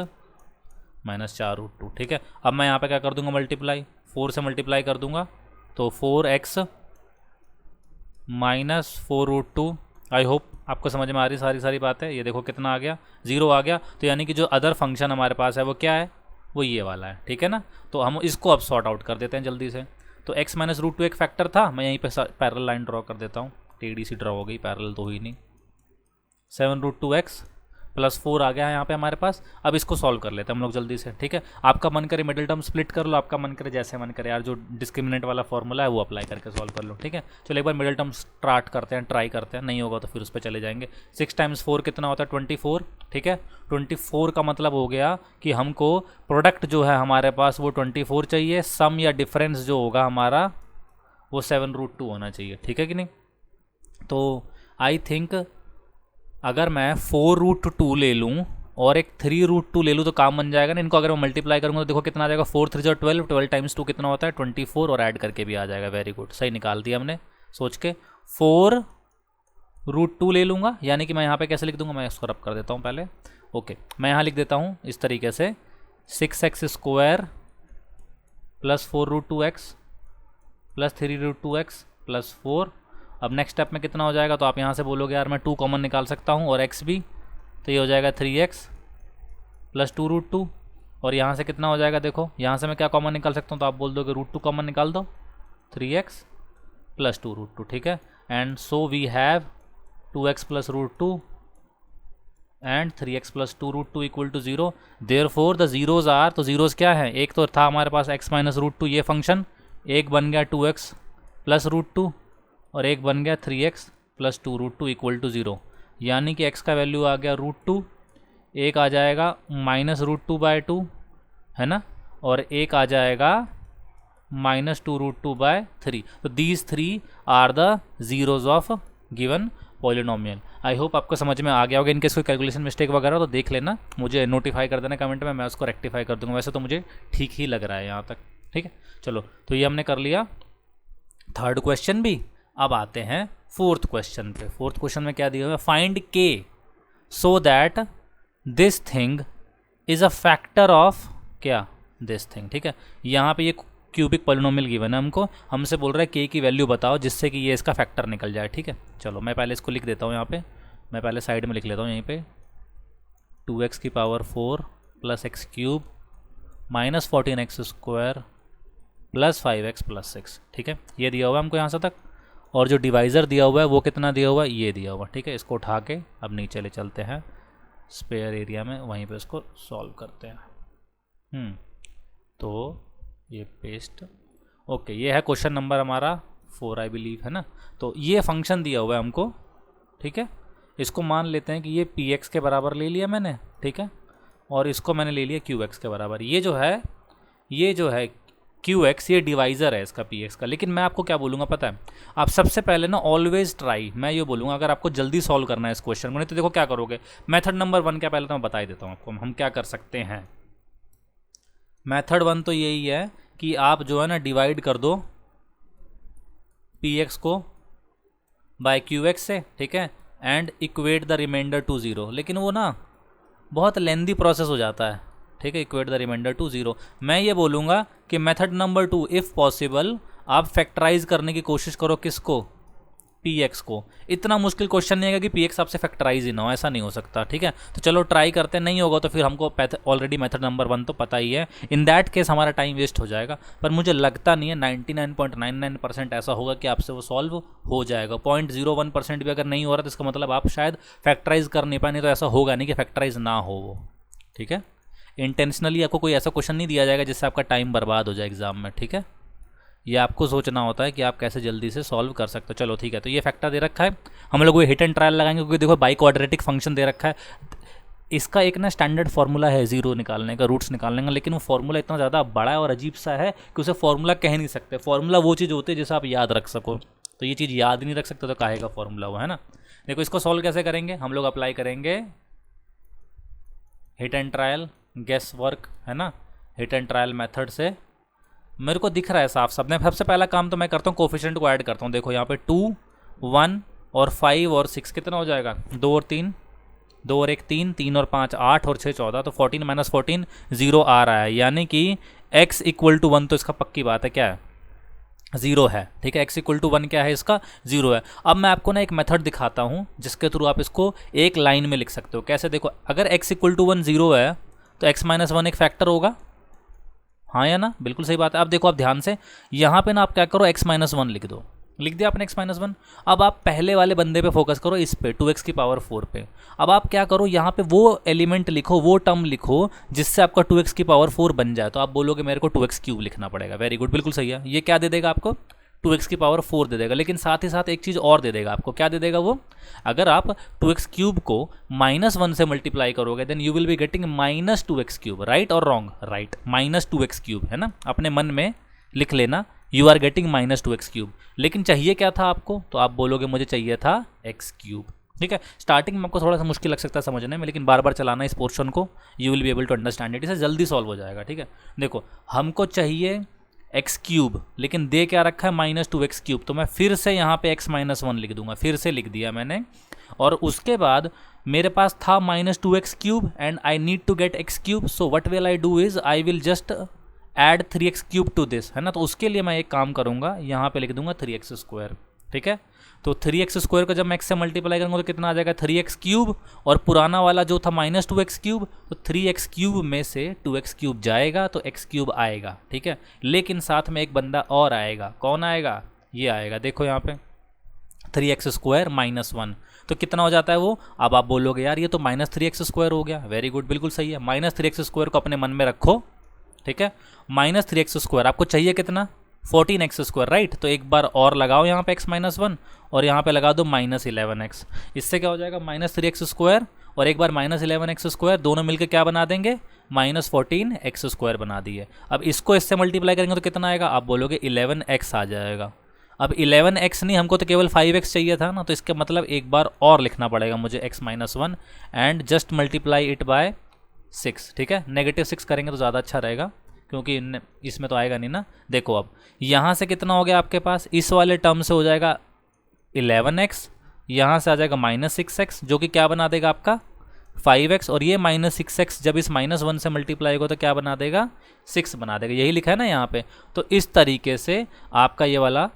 -4 रूट 2, ठीक है। अब मैं यहाँ पे क्या कर दूंगा, मल्टीप्लाई 4 से मल्टीप्लाई कर दूंगा, तो 4x -4 रूट 2। आई होप आपको समझ में आ रही सारी बातें। ये देखो कितना आ गया, 0 आ गया। तो यानी कि जो अदर फंक्शन हमारे पास है वो क्या है, वो ये वाला है, ठीक है ना। तो हम इसको अब सॉर्ट आउट कर देते हैं जल्दी से। तो x माइनस रूट 2 एक फैक्टर था, मैं यहीं पे पैरेलल लाइन ड्रॉ कर देता हूँ, टेढ़ी सी ड्रॉ हो गई, पैरेलल तो हुई नहीं। 7 रूट 2x प्लस 4 आ गया है यहाँ पे हमारे पास। अब इसको सॉल्व कर लेते हैं हम लोग जल्दी से, ठीक है। आपका मन करे मिडिल टर्म स्प्लिट कर लो, आपका मन करे जैसे मन करे यार, जो डिस्क्रिमिनेंट वाला फॉर्मूला है वो अप्लाई करके सॉल्व कर लो, ठीक है। चलो एक बार मिडिल टर्म स्टार्ट करते हैं, ट्राई करते हैं, नहीं होगा तो फिर उस पर चले जाएंगे। 6 × 4 कितना होता है 24, ठीक है। 24 का मतलब हो गया कि हमको प्रोडक्ट जो है हमारे पास वो 24 चाहिए, सम या डिफरेंस जो होगा हमारा वो 7 रूट 2 होना चाहिए, ठीक है कि नहीं। तो आई थिंक अगर मैं 4 रूट 2 ले लूँ और एक 3 रूट 2 ले लूँ तो काम बन जाएगा ना। इनको अगर मैं मल्टीप्लाई करूँगा तो देखो कितना आ जाएगा, 4 3 = 12, 12 टाइम्स 2 कितना होता है 24, और ऐड करके भी आ जाएगा। वेरी गुड, सही निकाल दिया हमने सोच के। 4 रूट 2 ले लूँगा, यानी कि मैं यहाँ पे कैसे लिख दूँगा, मैं इसको रब कर देता हूँ पहले। ओके, मैं यहाँ लिख देता हूँ इस तरीके से, 6x² plus 4 root 2x plus 3 root 2x plus 4। अब नेक्स्ट स्टेप में कितना हो जाएगा, तो आप यहाँ से बोलोगे यार मैं 2 कॉमन निकाल सकता हूँ और x भी, तो ये हो जाएगा 3x प्लस 2 रूट 2। और यहाँ से कितना हो जाएगा, देखो यहाँ से मैं क्या कॉमन निकाल सकता हूँ, तो आप बोल दोगे रूट 2 कॉमन निकाल दो, 3x प्लस 2 रूट 2, ठीक है। And so we have 2x plus root 2 and 3x plus 2 root 2 equal to 0। Therefore the zeros are, तो जीरोज क्या है, एक तो था हमारे पास x माइनस रूट 2 ये फंक्शन, एक बन गया 2x प्लस रूट 2, और एक बन गया 3x प्लस 2 √2 इक्वल टू 0, यानी कि x का वैल्यू आ गया √2, एक आ जाएगा माइनस √2/2 है ना, और एक आ जाएगा -2√2/3। तो these 3 are the zeros of given polynomial. I hope आपको समझ में आ गया होगा। इनकेस कोई कैलकुलेशन मिस्टेक वगैरह तो देख लेना, मुझे नोटिफाई कर देना कमेंट में, मैं उसको रेक्टिफाई कर दूंगा। वैसे तो मुझे ठीक ही लग रहा है यहाँ तक, ठीक है। चलो, तो ये हमने कर लिया थर्ड क्वेश्चन भी। अब आते हैं फोर्थ क्वेश्चन पे। फोर्थ क्वेश्चन में क्या दिया हुआ है, फाइंड के so that this thing is a factor of क्या, दिस थिंग, ठीक है। यहाँ पे ये क्यूबिक पॉलिनोमियल गिवन है हमको, हमसे बोल रहा है के की वैल्यू बताओ जिससे कि ये इसका फैक्टर निकल जाए, ठीक है। चलो मैं पहले इसको लिख देता हूँ यहाँ पे, मैं पहले साइड में लिख लेता हूँ यहीं पे 2x की power 4 plus x cube minus 14x² plus 5x plus 6, ठीक है। ये दिया हुआ है हमको यहाँ से तक, और जो डिवाइज़र दिया हुआ है वो कितना दिया हुआ है, ये दिया हुआ, ठीक है। इसको उठा के अब नीचे ले चलते हैं स्पेयर एरिया में, वहीं पे इसको सॉल्व करते हैं। तो ये पेस्ट, ओके, ये है क्वेश्चन नंबर हमारा 4 आई बिलीव, है ना। तो ये फंक्शन दिया हुआ है हमको, ठीक है। इसको मान लेते हैं कि ये px के बराबर ले लिया मैंने, ठीक है, और इसको मैंने ले लिया qx के बराबर। ये जो है qx, ये डिवाइज़र है इसका px का। लेकिन मैं आपको क्या बोलूँगा पता है, आप सबसे पहले ना ऑलवेज ट्राई, मैं ये बोलूँगा अगर आपको जल्दी सॉल्व करना है इस क्वेश्चन को, नहीं तो देखो क्या करोगे, मेथड नंबर 1 क्या पहले तो मैं बता ही देता हूँ आपको हम क्या कर सकते हैं। मेथड 1 तो यही है कि आप जो है ना डिवाइड कर दो px को बाय qx से, ठीक है, and equate the remainder to 0। लेकिन वो ना बहुत लेंदी प्रोसेस हो जाता है, ठीक है, इक्वेट द रिमाइंडर टू 0। मैं ये बोलूँगा कि मेथड नंबर 2 इफ़ पॉसिबल आप फैक्टराइज करने की कोशिश करो, किसको, px को। इतना मुश्किल क्वेश्चन नहीं है कि px आपसे फैक्टराइज ही ना हो, ऐसा नहीं हो सकता, ठीक है। तो चलो ट्राई करते हैं, नहीं होगा तो फिर हमको ऑलरेडी मेथड नंबर 1 तो पता ही है, इन दैट केस हमारा टाइम वेस्ट हो जाएगा। पर मुझे लगता नहीं है, 99.99% ऐसा होगा कि आपसे वो सॉल्व हो जाएगा। 0.01% भी अगर नहीं हो रहा तो इसका मतलब आप शायद फैक्टराइज कर नहीं पाए, नहीं तो ऐसा होगा नहीं कि फैक्टराइज ना हो वो, ठीक है। इंटेंशनली आपको कोई ऐसा क्वेश्चन नहीं दिया जाएगा जिससे आपका टाइम बर्बाद हो जाए एग्जाम में, ठीक है। ये आपको सोचना होता है कि आप कैसे जल्दी से सॉल्व कर सकते हो। चलो ठीक है, तो ये फैक्टर दे रखा है, हम लोग वो हिट एंड ट्रायल लगाएंगे क्योंकि देखो बाई क्वाड्रेटिक फंक्शन दे रखा है। इसका एक ना स्टैंडर्ड फार्मूला है जीरो निकालने का, रूट्स निकालने का, लेकिन वो फार्मूला इतना ज़्यादा बड़ा और अजीब सा है कि उसे फार्मूला कह नहीं सकते। फार्मूला वो चीज़ होती है जिसे आप याद रख सको, तो ये चीज़ याद नहीं रख सकते तो काहे का फार्मूला हुआ, है ना। देखो इसको सॉल्व कैसे करेंगे, हम लोग अप्लाई करेंगे hit and trial, guess work, है ना, हिट एंड ट्रायल मेथड से। मेरे को दिख रहा है साफ साफ। सबसे पहला काम तो मैं करता हूँ कोफिशिएंट को ऐड करता हूँ। देखो यहाँ पे 2, 1 और 5 और 6 कितना हो जाएगा, 2 और 3, 2 और 1 3, 3 और 5 8 और 6 14, तो 14 माइनस 14 0 आ रहा है, यानी कि x इक्वल टू 1, तो इसका पक्की बात है क्या है, 0 है, ठीक है। x इक्वल टू 1 क्या है, इसका 0 है। अब मैं आपको ना एक मेथड दिखाता हूँ जिसके थ्रू आप इसको एक लाइन में लिख सकते हो। कैसे, देखो अगर x इक्वल टू 1 0 है तो x माइनस 1 एक फैक्टर होगा, हाँ या ना, बिल्कुल सही बात है। अब देखो आप ध्यान से यहाँ पे ना आप क्या करो, x माइनस 1 लिख दो, लिख दिया आपने x माइनस 1। अब आप पहले वाले बंदे पे फोकस करो, इस पे 2x की पावर 4 पे। अब आप क्या करो, यहाँ पे वो एलिमेंट लिखो, वो टर्म लिखो जिससे आपका 2x की पावर 4 बन जाए। तो आप बोलोगे मेरे को 2x क्यूब लिखना पड़ेगा, वेरी गुड, बिल्कुल सही है। ये क्या दे देगा आपको, 2x की पावर 4 दे देगा, लेकिन साथ ही साथ एक चीज़ और दे देगा आपको। क्या दे देगा वो, अगर आप 2x क्यूब को -1 से मल्टीप्लाई करोगे then you will be getting -2x cube, right और रॉन्ग, राइट, -2x क्यूब, है ना, अपने मन में लिख लेना, you are getting -2x cube. लेकिन चाहिए क्या था आपको, तो आप बोलोगे मुझे चाहिए था x क्यूब, ठीक है। स्टार्टिंग में आपको थोड़ा सा मुश्किल लग सकता है समझने में, लेकिन बार बार चलाना इस पोर्शन को, you will be able to understand it, इसे जल्दी सॉल्व हो जाएगा, ठीक है। देखो हमको चाहिए x क्यूब, लेकिन दे क्या रखा है, -2x क्यूब, तो मैं फिर से यहाँ पे x माइनस 1 लिख दूंगा, फिर से लिख दिया मैंने। और उसके बाद मेरे पास था -2x cube and I need to get x cube, so what will I do is I will just add 3x cube to this, है ना। तो उसके लिए मैं एक काम करूँगा, यहाँ पे लिख दूंगा 3x स्क्वायर, ठीक है। तो 3x स्क्वायर को जब मैं x से मल्टीप्लाई करूँगा तो कितना आ जाएगा, 3x क्यूब, और पुराना वाला जो था -2x क्यूब, तो 3x क्यूब में से 2x क्यूब जाएगा तो x क्यूब आएगा, ठीक है। लेकिन साथ में एक बंदा और आएगा, कौन आएगा, ये आएगा, देखो यहाँ पे 3x स्क्वायर -1, तो कितना हो जाता है वो। अब आप बोलोगे यार ये तो -3x स्क्वायर हो गया, वेरी गुड, बिल्कुल सही है। -3x स्क्वायर को अपने मन में रखो, ठीक है। -3x स्क्वायर आपको चाहिए कितना, 14x², राइट। तो एक बार और लगाओ यहाँ पे x-1 और यहाँ पे लगा दो -11x। इससे क्या हो जाएगा -3x² और एक बार -11x², दोनों मिलकर क्या बना देंगे -14x² बना दिए। अब इसको इससे मल्टीप्लाई करेंगे तो कितना आएगा, आप बोलोगे 11x आ जाएगा। अब 11x नहीं, हमको तो केवल 5x चाहिए था ना, तो इसका मतलब एक बार और लिखना पड़ेगा मुझे x-1 and just multiply it by 6, ठीक है। -6 करेंगे तो ज़्यादा अच्छा रहेगा क्योंकि इसमें तो आएगा नहीं ना। देखो अब यहाँ से कितना हो गया आपके पास, इस वाले टर्म से हो जाएगा 11x, यहाँ से आ जाएगा -6x जो कि क्या बना देगा आपका 5x, और ये -6x जब इस -1 से मल्टीप्लाई होगा तो क्या बना देगा 6 बना देगा। यही लिखा है ना यहाँ पे। तो इस तरीके से आपका ये वाला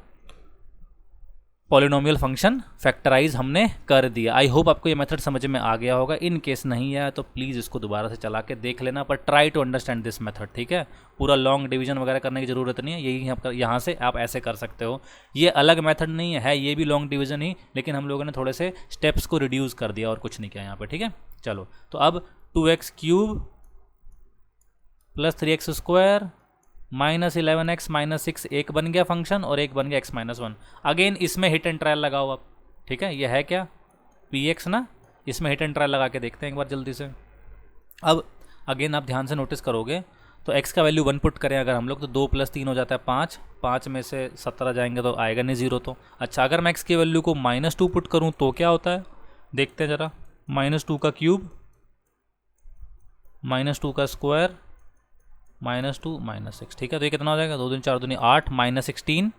पॉलिनोमियल फंक्शन फैक्टराइज हमने कर दिया। आई होप आपको ये मेथड समझ में आ गया होगा। इन केस नहीं आया तो प्लीज़ इसको दोबारा से चला के देख लेना, पर try to understand this method, ठीक है। पूरा लॉन्ग डिवीजन वगैरह करने की ज़रूरत नहीं है, यही यहाँ से आप ऐसे कर सकते हो। ये अलग मेथड नहीं है, ये भी लॉन्ग डिवीजन ही, लेकिन हम लोगों ने थोड़े से स्टेप्स को रिड्यूस कर दिया और कुछ नहीं किया यहाँ पर, ठीक है। चलो तो अब 2x³ + 3x² -11x -6 एक बन गया फंक्शन और एक बन गया x-1। अगेन इसमें हिट एंड ट्रायल लगाओ आप, ठीक है। ये है क्या px ना, इसमें हिट एंड ट्रायल लगा के देखते हैं एक बार जल्दी से। अब अगेन आप ध्यान से नोटिस करोगे तो x का वैल्यू 1 पुट करें अगर हम लोग तो 2 + 3 हो जाता है 5, 5 में से 17 जाएंगे तो आएगा नहीं 0 तो। अच्छा अगर मैं x की वैल्यू को -2 पुट करूँ तो क्या होता है, देखते हैं ज़रा। -2 का क्यूब -2 का स्क्वायर -2 -6, ठीक है। तो ये कितना हो जाएगा, 2 दूनी 4 दूनी 8 -16,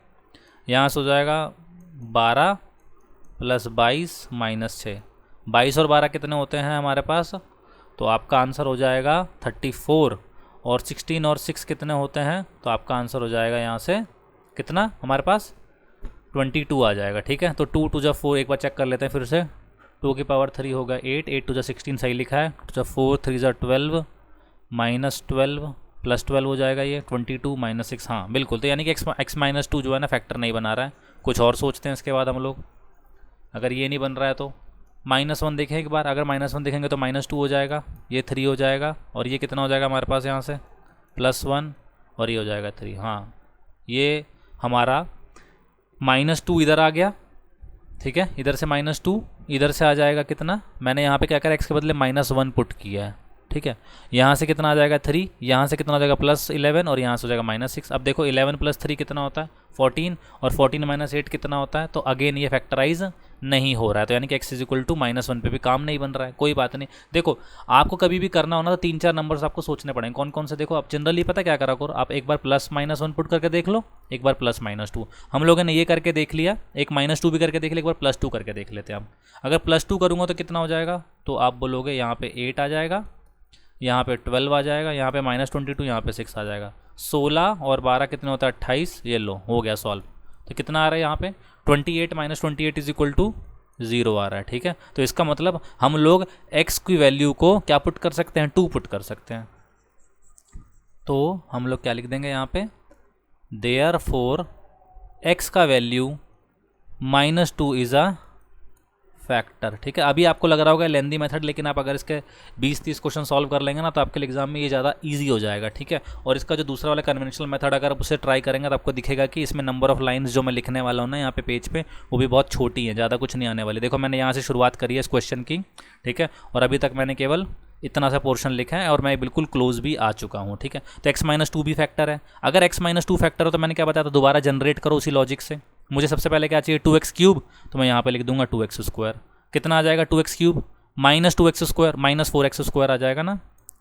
यहाँ से हो जाएगा 12 + 22 -6। 22 और 12 कितने होते हैं हमारे पास, तो आपका आंसर हो जाएगा 34, और 16 और 6 कितने होते हैं, तो आपका आंसर हो जाएगा यहाँ से कितना हमारे पास 22 आ जाएगा, ठीक है। तो 2 × 4 एक बार चेक कर लेते हैं फिर से। 2 की पावर 3 होगा 8, 8 × 16 सही लिखा है, 2 × 4 3 × 12 -12 +12 हो जाएगा ये 22 -6, हाँ बिल्कुल। तो यानी कि x-2 जो है ना फैक्टर नहीं बना रहा है। कुछ और सोचते हैं इसके बाद हम लोग, अगर ये नहीं बन रहा है तो -1 देखें एक बार। अगर -1 देखेंगे तो -2 हो जाएगा, ये 3 हो जाएगा, और ये कितना हो जाएगा हमारे पास यहाँ से +1, और ये हो जाएगा 3। हाँ ये हमारा -2 इधर आ गया, ठीक है। इधर से -2 इधर से आ जाएगा कितना, मैंने यहाँ पे क्या करा x के बदले -1 पुट किया है, ठीक है। यहाँ से कितना आ जाएगा 3, यहाँ से कितना हो जाएगा +11, और यहाँ से हो जाएगा -6। अब देखो 11 + 3 कितना होता है 14, और 14 - 8 कितना होता है, तो अगेन ये फैक्टराइज नहीं हो रहा है। तो यानी कि x = -1 पे भी काम नहीं बन रहा है। कोई बात नहीं, देखो आपको कभी भी करना हो ना तो 3-4 नंबर्स आपको सोचने पड़ेंगे कौन कौन से। देखो आप जनरली पता क्या करा करो, आप एक बार +-1 पुट करके देख लो, एक बार +-2। हम लोगों ने ये करके देख लिया, एक -2 भी करके देख लिया, एक बार +2 करके देख लेते हैं हम। अगर +2 करूँगा तो कितना हो जाएगा, तो आप बोलोगे यहाँ पे 8 आ जाएगा, यहाँ पे 12 आ जाएगा, यहाँ पे -22, यहाँ पे 6 आ जाएगा। 16 और 12 कितने होता है 28, ये लो हो गया सॉल्व। तो कितना आ रहा है यहाँ पे 28 - 28 = 0 आ रहा है, ठीक है। तो इसका मतलब हम लोग x की वैल्यू को क्या पुट कर सकते हैं, 2 पुट कर सकते हैं। तो हम लोग क्या लिख देंगे यहाँ पे, देयरफॉर x का वैल्यू -2 इज़ अ फैक्टर, ठीक है। अभी आपको लग रहा होगा लेंदी मेथड, लेकिन आप अगर इसके 20-30 क्वेश्चन सॉल्व कर लेंगे ना तो आपके एग्जाम में ये ज़्यादा इजी हो जाएगा, ठीक है। और इसका जो दूसरा वाला कन्वेंशनल मेथड अगर आप उसे ट्राई करेंगे तो आपको दिखेगा कि इसमें नंबर ऑफ लाइंस जो मैं लिखने वाला हूँ ना यहाँ पे पेज पे, वो भी बहुत छोटी है, ज़्यादा कुछ नहीं आने वाली। देखो मैंने यहाँ से शुरुआत करी है इस क्वेश्चन की, ठीक है, और अभी तक मैंने केवल इतना सा पोर्शन लिखा है और मैं बिल्कुल क्लोज भी आ चुका हूँ, ठीक है। तो x-2 भी फैक्टर है। अगर x-2 फैक्टर हो तो मैंने क्या बताया था, दोबारा जनरेट करो उसी लॉजिक से। मुझे सबसे पहले क्या चाहिए 2x³, तो मैं यहाँ पे लिख दूंगा 2x²। कितना आ जाएगा 2x³ -2x² -4x² आ जाएगा ना।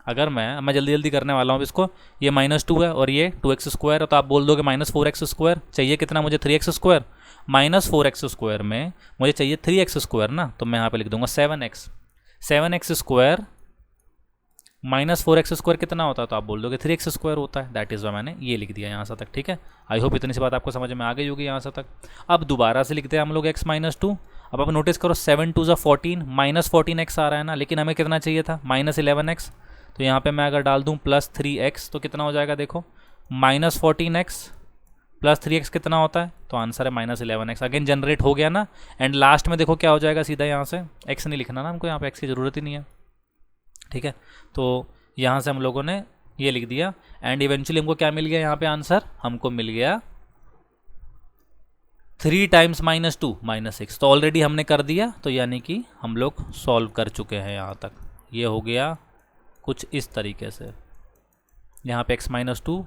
अगर मैं जल्दी जल्दी करने वाला हूँ इसको, ये -2 है और ये 2x² है, तो आप बोल दोगे -4x² चाहिए कितना मुझे 3x², -4x² में मुझे चाहिए 3x² ना, तो मैं यहाँ पे लिख दूंगा 7x। 7x² -4x² कितना होता है, तो आप बोल दोगे 3x² होता है। दैट इज़ वाई मैंने ये लिख दिया यहाँ से तक, ठीक है। आई होप इतनी सी बात आपको समझ में आ गई होगी यहाँ से तक। अब दोबारा से लिखते हैं हम लोग x-2। अब आप नोटिस करो 7 × 2 = 14, -14x आ रहा है ना, लेकिन हमें कितना चाहिए था -11x। तो यहाँ पे मैं अगर डाल दूँ +3x तो कितना हो जाएगा, देखो -14x + 3x कितना होता है, तो आंसर है -11x। अगेन जनरेट हो गया ना, एंड लास्ट में देखो क्या हो जाएगा सीधा, यहाँ से x नहीं लिखना ना हमको, यहाँ पे x की ज़रूरत ही नहीं है, ठीक है। तो यहाँ से हम लोगों ने ये लिख दिया, एंड इवेंचुअली हमको क्या मिल गया यहाँ पे आंसर, हमको मिल गया 3 टाइम्स -2 -6, तो ऑलरेडी हमने कर दिया, तो यानी कि हम लोग सॉल्व कर चुके हैं यहाँ तक। ये हो गया कुछ इस तरीके से, यहाँ पे x-2,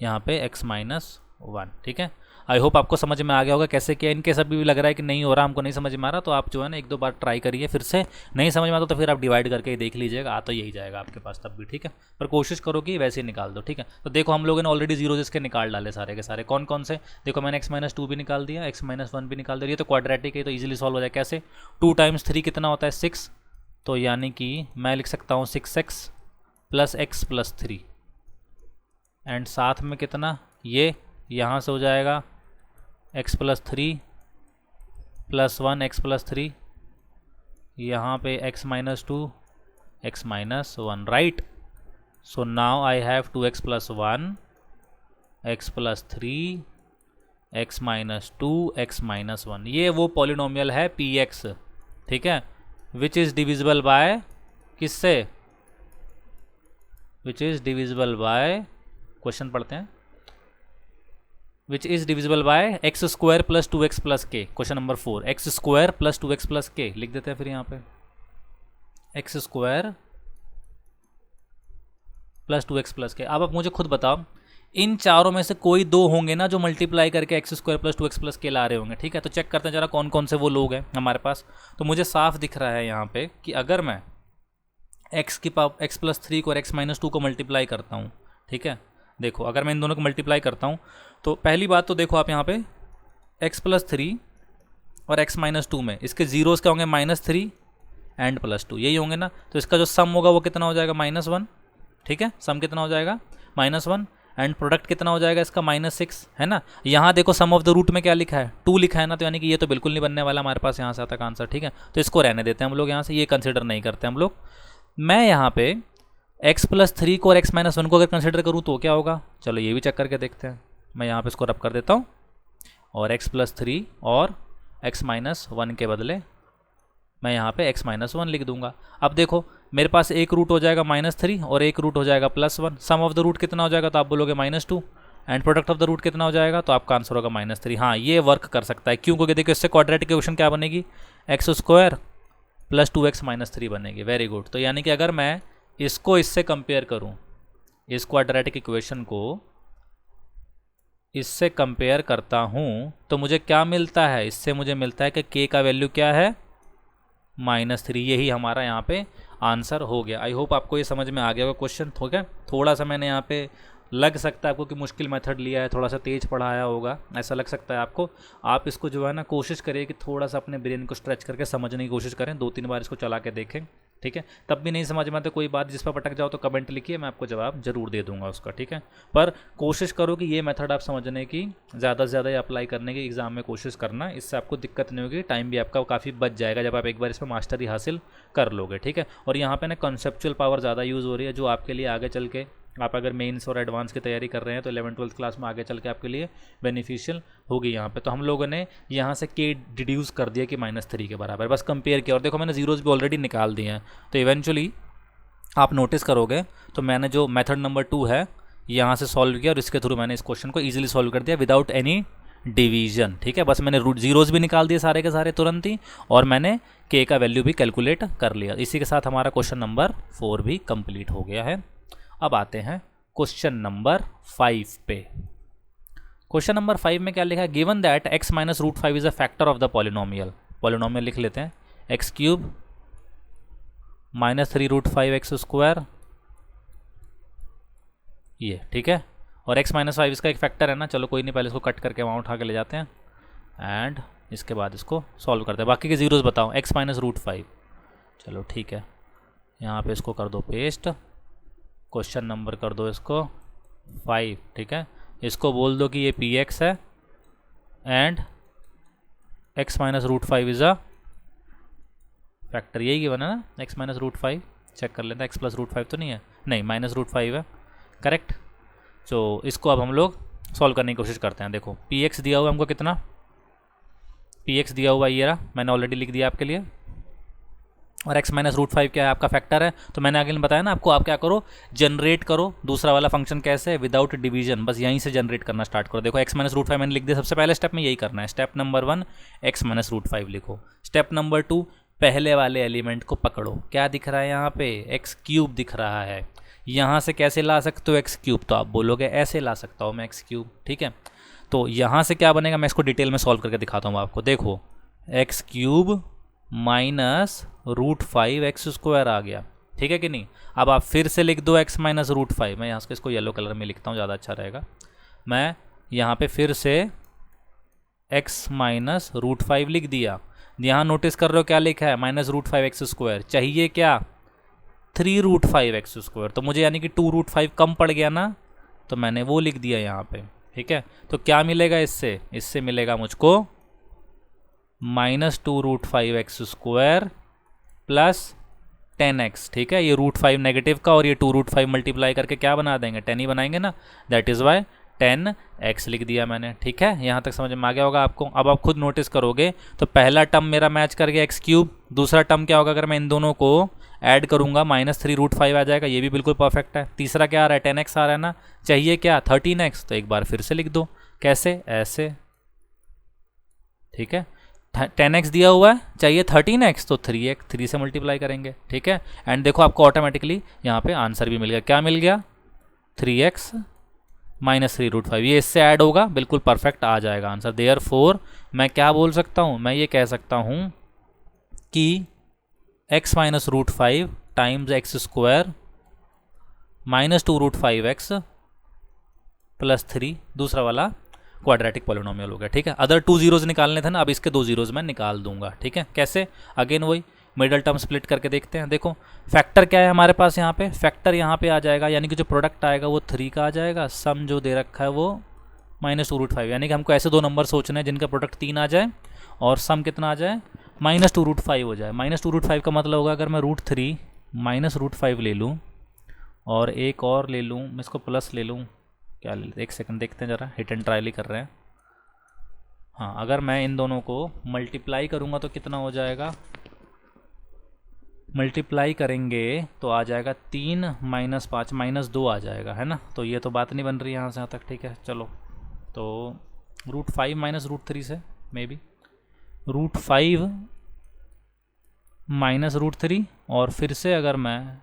यहाँ पे x-1, ठीक है। आई होप आपको समझ में आ गया होगा कैसे किया। इनके सब भी लग रहा है कि नहीं हो रहा, हमको नहीं समझ में आ रहा, तो आप जो है ना 1-2 बार ट्राई करिए फिर से। नहीं समझ में आता तो फिर आप डिवाइड करके देख लीजिएगा, आ तो यही जाएगा आपके पास तब भी, ठीक है। पर कोशिश करो कि वैसे ही निकाल दो, ठीक है। तो देखो हम लोगों ने ऑलरेडी जीरो इसके निकाल डाले सारे के सारे। कौन कौन से, देखो मैंने x-2 भी निकाल दिया, x-1 भी निकाल दिया। तो क्वाड्रेटिक है तो ईजिली सॉल्व हो जाए। कैसे, 2 टाइम्स 3 कितना होता है 6, तो यानी कि मैं लिख सकता हूँ 6x + x + 3, एंड साथ में कितना, ये यहाँ से हो जाएगा x + 3 + 1 x + 3, यहाँ पे x-2 x-1, right. So now I have 2x + 1 x + 3 x-2 x-1। ये वो पॉलिनोमियल है px, ठीक है, विच इज़ डिविजिबल बाय किससे, which is divisible by, question पढ़ते हैं, which is divisible by x² + 2x + k। Question number 4, x² + 2x + k लिख देते हैं फिर यहाँ पे, x² + 2x + k। अब आप मुझे खुद बताओ, इन चारों में से कोई दो होंगे ना जो मल्टीप्लाई करके x² + 2x + k ला रहे होंगे, ठीक है। तो चेक करते हैं जरा कौन कौन से वो लोग हैं हमारे पास। तो मुझे साफ दिख रहा है यहाँ पे कि अगर मैं x + 3 को और x-2 को मल्टीप्लाई करता हूँ, ठीक है। देखो अगर मैं इन दोनों को मल्टीप्लाई करता हूँ तो पहली बात तो देखो आप यहाँ पे x + 3 और x-2 में इसके जीरोस क्या होंगे, -3 एंड +2, यही होंगे ना। तो इसका जो सम होगा वो कितना हो जाएगा, -1, ठीक है। सम कितना हो जाएगा, -1, एंड प्रोडक्ट कितना हो जाएगा इसका, -6, है ना। यहाँ देखो सम ऑफ द रूट में क्या लिखा है, 2 लिखा है ना, तो यानी कि ये तो बिल्कुल नहीं बनने वाला हमारे पास यहाँ से तक आंसर, ठीक है। तो इसको रहने देते हैं हम लोग, यहाँ से ये कंसिडर नहीं करते हम लोग। मैं यहाँ पे x + 3 को और x-1 को अगर कंसिडर करूँ तो क्या होगा, चलो ये भी चेक करके देखते हैं। मैं यहाँ पे इसको रब कर देता हूँ और x + 3 और x-1 के बदले मैं यहाँ पे x-1 लिख दूंगा। अब देखो मेरे पास एक रूट हो जाएगा -3 और एक रूट हो जाएगा +1। सम ऑफ द रूट कितना हो जाएगा, तो आप बोलोगे -2, and product of the root कितना हो जाएगा, तो आपका आंसर होगा -3। हाँ ये वर्क कर सकता है, क्यों, क्योंकि देखो इससे क्वाड्रेटिक इक्वेशन क्या बनेगी, x² + 2x - 3 बनेगी। Very good. तो यानी कि अगर मैं इसको इससे कंपेयर करूं, इस क्वाड्रेटिक इक्वेशन को इससे कंपेयर करता हूं तो मुझे क्या मिलता है, इससे मुझे मिलता है कि k का वैल्यू क्या है, -3। यही हमारा यहाँ पे आंसर हो गया। आई होप आपको ये समझ में आ गया होगा क्वेश्चन, हो गया। थोड़ा सा मैंने यहाँ पे लग सकता है आपको कि मुश्किल मेथड लिया है, थोड़ा सा तेज पढ़ाया होगा, ऐसा लग सकता है आपको। आप इसको जो है ना कोशिश करिए कि थोड़ा सा अपने ब्रेन को स्ट्रेच करके समझने की कोशिश करें, 2-3 बार इसको चला के देखें, ठीक है। तब भी नहीं समझ में आता कोई बात जिस पर भटक जाओ तो कमेंट लिखिए, मैं आपको जवाब जरूर दे दूंगा उसका, ठीक है। पर कोशिश करो कि ये मेथड आप समझने की ज़्यादा से ज़्यादा अप्लाई करने की एग्जाम में कोशिश करना, इससे आपको दिक्कत नहीं होगी, टाइम भी आपका काफ़ी बच जाएगा जब आप एक बार इसमें मास्टरी हासिल कर लोगे, ठीक है। और यहाँ पे ना कॉन्सेप्चुअल पावर ज़्यादा यूज़ हो रही है, जो आपके लिए आगे चल के, आप अगर मेंस और एडवांस की तैयारी कर रहे हैं तो 11th-12th क्लास में आगे चल के आपके लिए बेनिफिशियल होगी यहाँ पे। तो हम लोगों ने यहाँ से k डिड्यूस कर दिया कि -3 के बराबर, बस कंपेयर किया, और देखो मैंने जीरोज भी ऑलरेडी निकाल दिए हैं। तो इवेंचुअली आप नोटिस करोगे तो मैंने जो मेथड नंबर 2 है यहाँ से सॉल्व किया और इसके थ्रू मैंने इस क्वेश्चन को ईजिली सॉल्व कर दिया विदाउट एनी डिवीजन, ठीक है। बस मैंने रूट जीरोज भी निकाल दिए सारे के सारे तुरंत ही, और मैंने k का वैल्यू भी कैलकुलेट कर लिया। इसी के साथ हमारा क्वेश्चन नंबर 4 भी कंप्लीट हो गया है। अब आते हैं क्वेश्चन नंबर 5 पे। क्वेश्चन नंबर 5 में क्या लिखा है, given that x - √5 is a factor of the polynomial. Polynomial लिख लेते हैं, x³ -3√5 x², ये ठीक है, और x - 5 इसका एक फैक्टर है ना। चलो कोई नहीं, पहले इसको कट करके वहाँ उठा के ले जाते हैं एंड इसके बाद इसको सॉल्व करते हैं। बाकी के जीरोस बताओ, x - √5, चलो ठीक है, यहाँ पे इसको कर दो पेस्ट, क्वेश्चन नंबर कर दो इसको 5, ठीक है। इसको बोल दो कि ये px है and x - √5 is a factor, यही बना ना, x - √5। चेक कर लेते हैं, x + √5 तो नहीं है, नहीं -√5 है, करेक्ट। तो इसको अब हम लोग सॉल्व करने की कोशिश करते हैं। देखो px दिया हुआ हमको कितना, px दिया हुआ ये रहा, मैंने ऑलरेडी लिख दिया आपके लिए, और x माइनस रूट फाइव क्या है, आपका फैक्टर है। तो मैंने आगे बताया ना आपको, आप क्या करो, जनरेट करो दूसरा वाला फंक्शन। कैसे? विदाउट डिवीजन, बस यहीं से जनरेट करना स्टार्ट करो। देखो x माइनस रूट फाइव मैंने लिख दिया। सबसे पहले स्टेप में यही करना है। Step number 1 x minus root five लिखो। स्टेप नंबर 2 पहले वाले एलिमेंट को पकड़ो। क्या दिख रहा है यहाँ पे? एक्स क्यूब दिख रहा है। यहाँ से कैसे ला सकते हो एक्स क्यूब? तो आप बोलोगे ऐसे ला सकता हूँ मैं एक्स क्यूब, ठीक है। तो यहाँ से क्या बनेगा, मैं इसको डिटेल में सॉल्व करके दिखाता हूँ आपको। देखो x cube minus root five x square आ गया, ठीक है कि नहीं। अब आप फिर से लिख दो एक्स माइनस रूट फाइव। मैं यहाँ से इसको येलो कलर में लिखता हूँ, ज़्यादा अच्छा रहेगा। मैं यहाँ पे फिर से एक्स माइनस रूट फाइव लिख दिया। यहाँ नोटिस कर रहे हो क्या लिखा है? Minus root five x square. चाहिए क्या? 3 रूट फाइव एक्स स्क्वायर। तो मुझे यानी कि 2 रूट फाइव कम पड़ गया ना, तो मैंने वो लिख दिया यहाँ पे, ठीक है। तो क्या मिलेगा इससे? इससे मिलेगा मुझको minus 2 root five x square plus 10x, ठीक है। ये रूट फाइव नेगेटिव का और ये 2 रूट फाइव मल्टीप्लाई करके क्या बना देंगे? 10 ही बनाएंगे ना। दैट इज़ वाई 10x लिख दिया मैंने, ठीक है। यहाँ तक समझ में आ गया होगा आपको। अब आप खुद नोटिस करोगे तो पहला टर्म मेरा मैच कर गया एक्स क्यूब। दूसरा टर्म क्या होगा? अगर मैं इन दोनों को ऐड करूंगा माइनस 3 रूट फाइव आ जाएगा, ये भी बिल्कुल परफेक्ट है। तीसरा क्या आ रहा है? 10x आ रहा है ना। चाहिए क्या? 13x। तो एक बार फिर से लिख दो। कैसे? ऐसे, ठीक है। 10x दिया हुआ है, चाहिए 13x, तो 3x, 3 से मल्टीप्लाई करेंगे, ठीक है। एंड देखो आपको ऑटोमेटिकली यहाँ पे आंसर भी मिल गया। क्या मिल गया? 3x minus 3 root five. ये इससे ऐड होगा, बिल्कुल परफेक्ट आ जाएगा आंसर। देयरफॉर मैं क्या बोल सकता हूँ? मैं ये कह सकता हूँ कि x minus root five times X square minus 2 root five X plus 3 दूसरा वाला क्वाड्रेटिक पॉलिनोमियल हो गया, ठीक है। अदर 2 जीरोज निकालने थे ना, अब इसके 2 जीरोज मैं निकाल दूंगा, ठीक है। कैसे? अगेन वही मिडल टर्म स्प्लिट करके देखते हैं। देखो फैक्टर क्या है हमारे पास यहाँ पे? फैक्टर यहाँ पे आ जाएगा, यानी कि जो प्रोडक्ट आएगा वो 3 का आ जाएगा। सम जो दे रखा है वो माइनस 2 रूट फाइव, यानी कि हमको ऐसे 2 नंबर सोचने हैं जिनका प्रोडक्ट 3 आ जाए और सम कितना आ जाए? माइनस 2 रूट फाइव हो जाए। माइनस 2 रूट फाइव का मतलब होगा अगर मैं रूट 3 माइनस रूट फाइव ले लूँ और एक और ले लूँ, मैं इसको प्लस ले लूँ, क्या ले लेते? एक सेकंड देखते हैं ज़रा, हिट एंड ट्रायल ही कर रहे हैं। हाँ, अगर मैं इन दोनों को मल्टीप्लाई करूँगा तो कितना हो जाएगा? मल्टीप्लाई करेंगे तो आ जाएगा 3 माइनस 5 माइनस 2 आ जाएगा, है ना। तो ये तो बात नहीं बन रही यहाँ से यहाँ तक, ठीक है। चलो तो रूट 5 माइनस रूट 3 से maybe root 5 minus root 3, और फिर से अगर मैं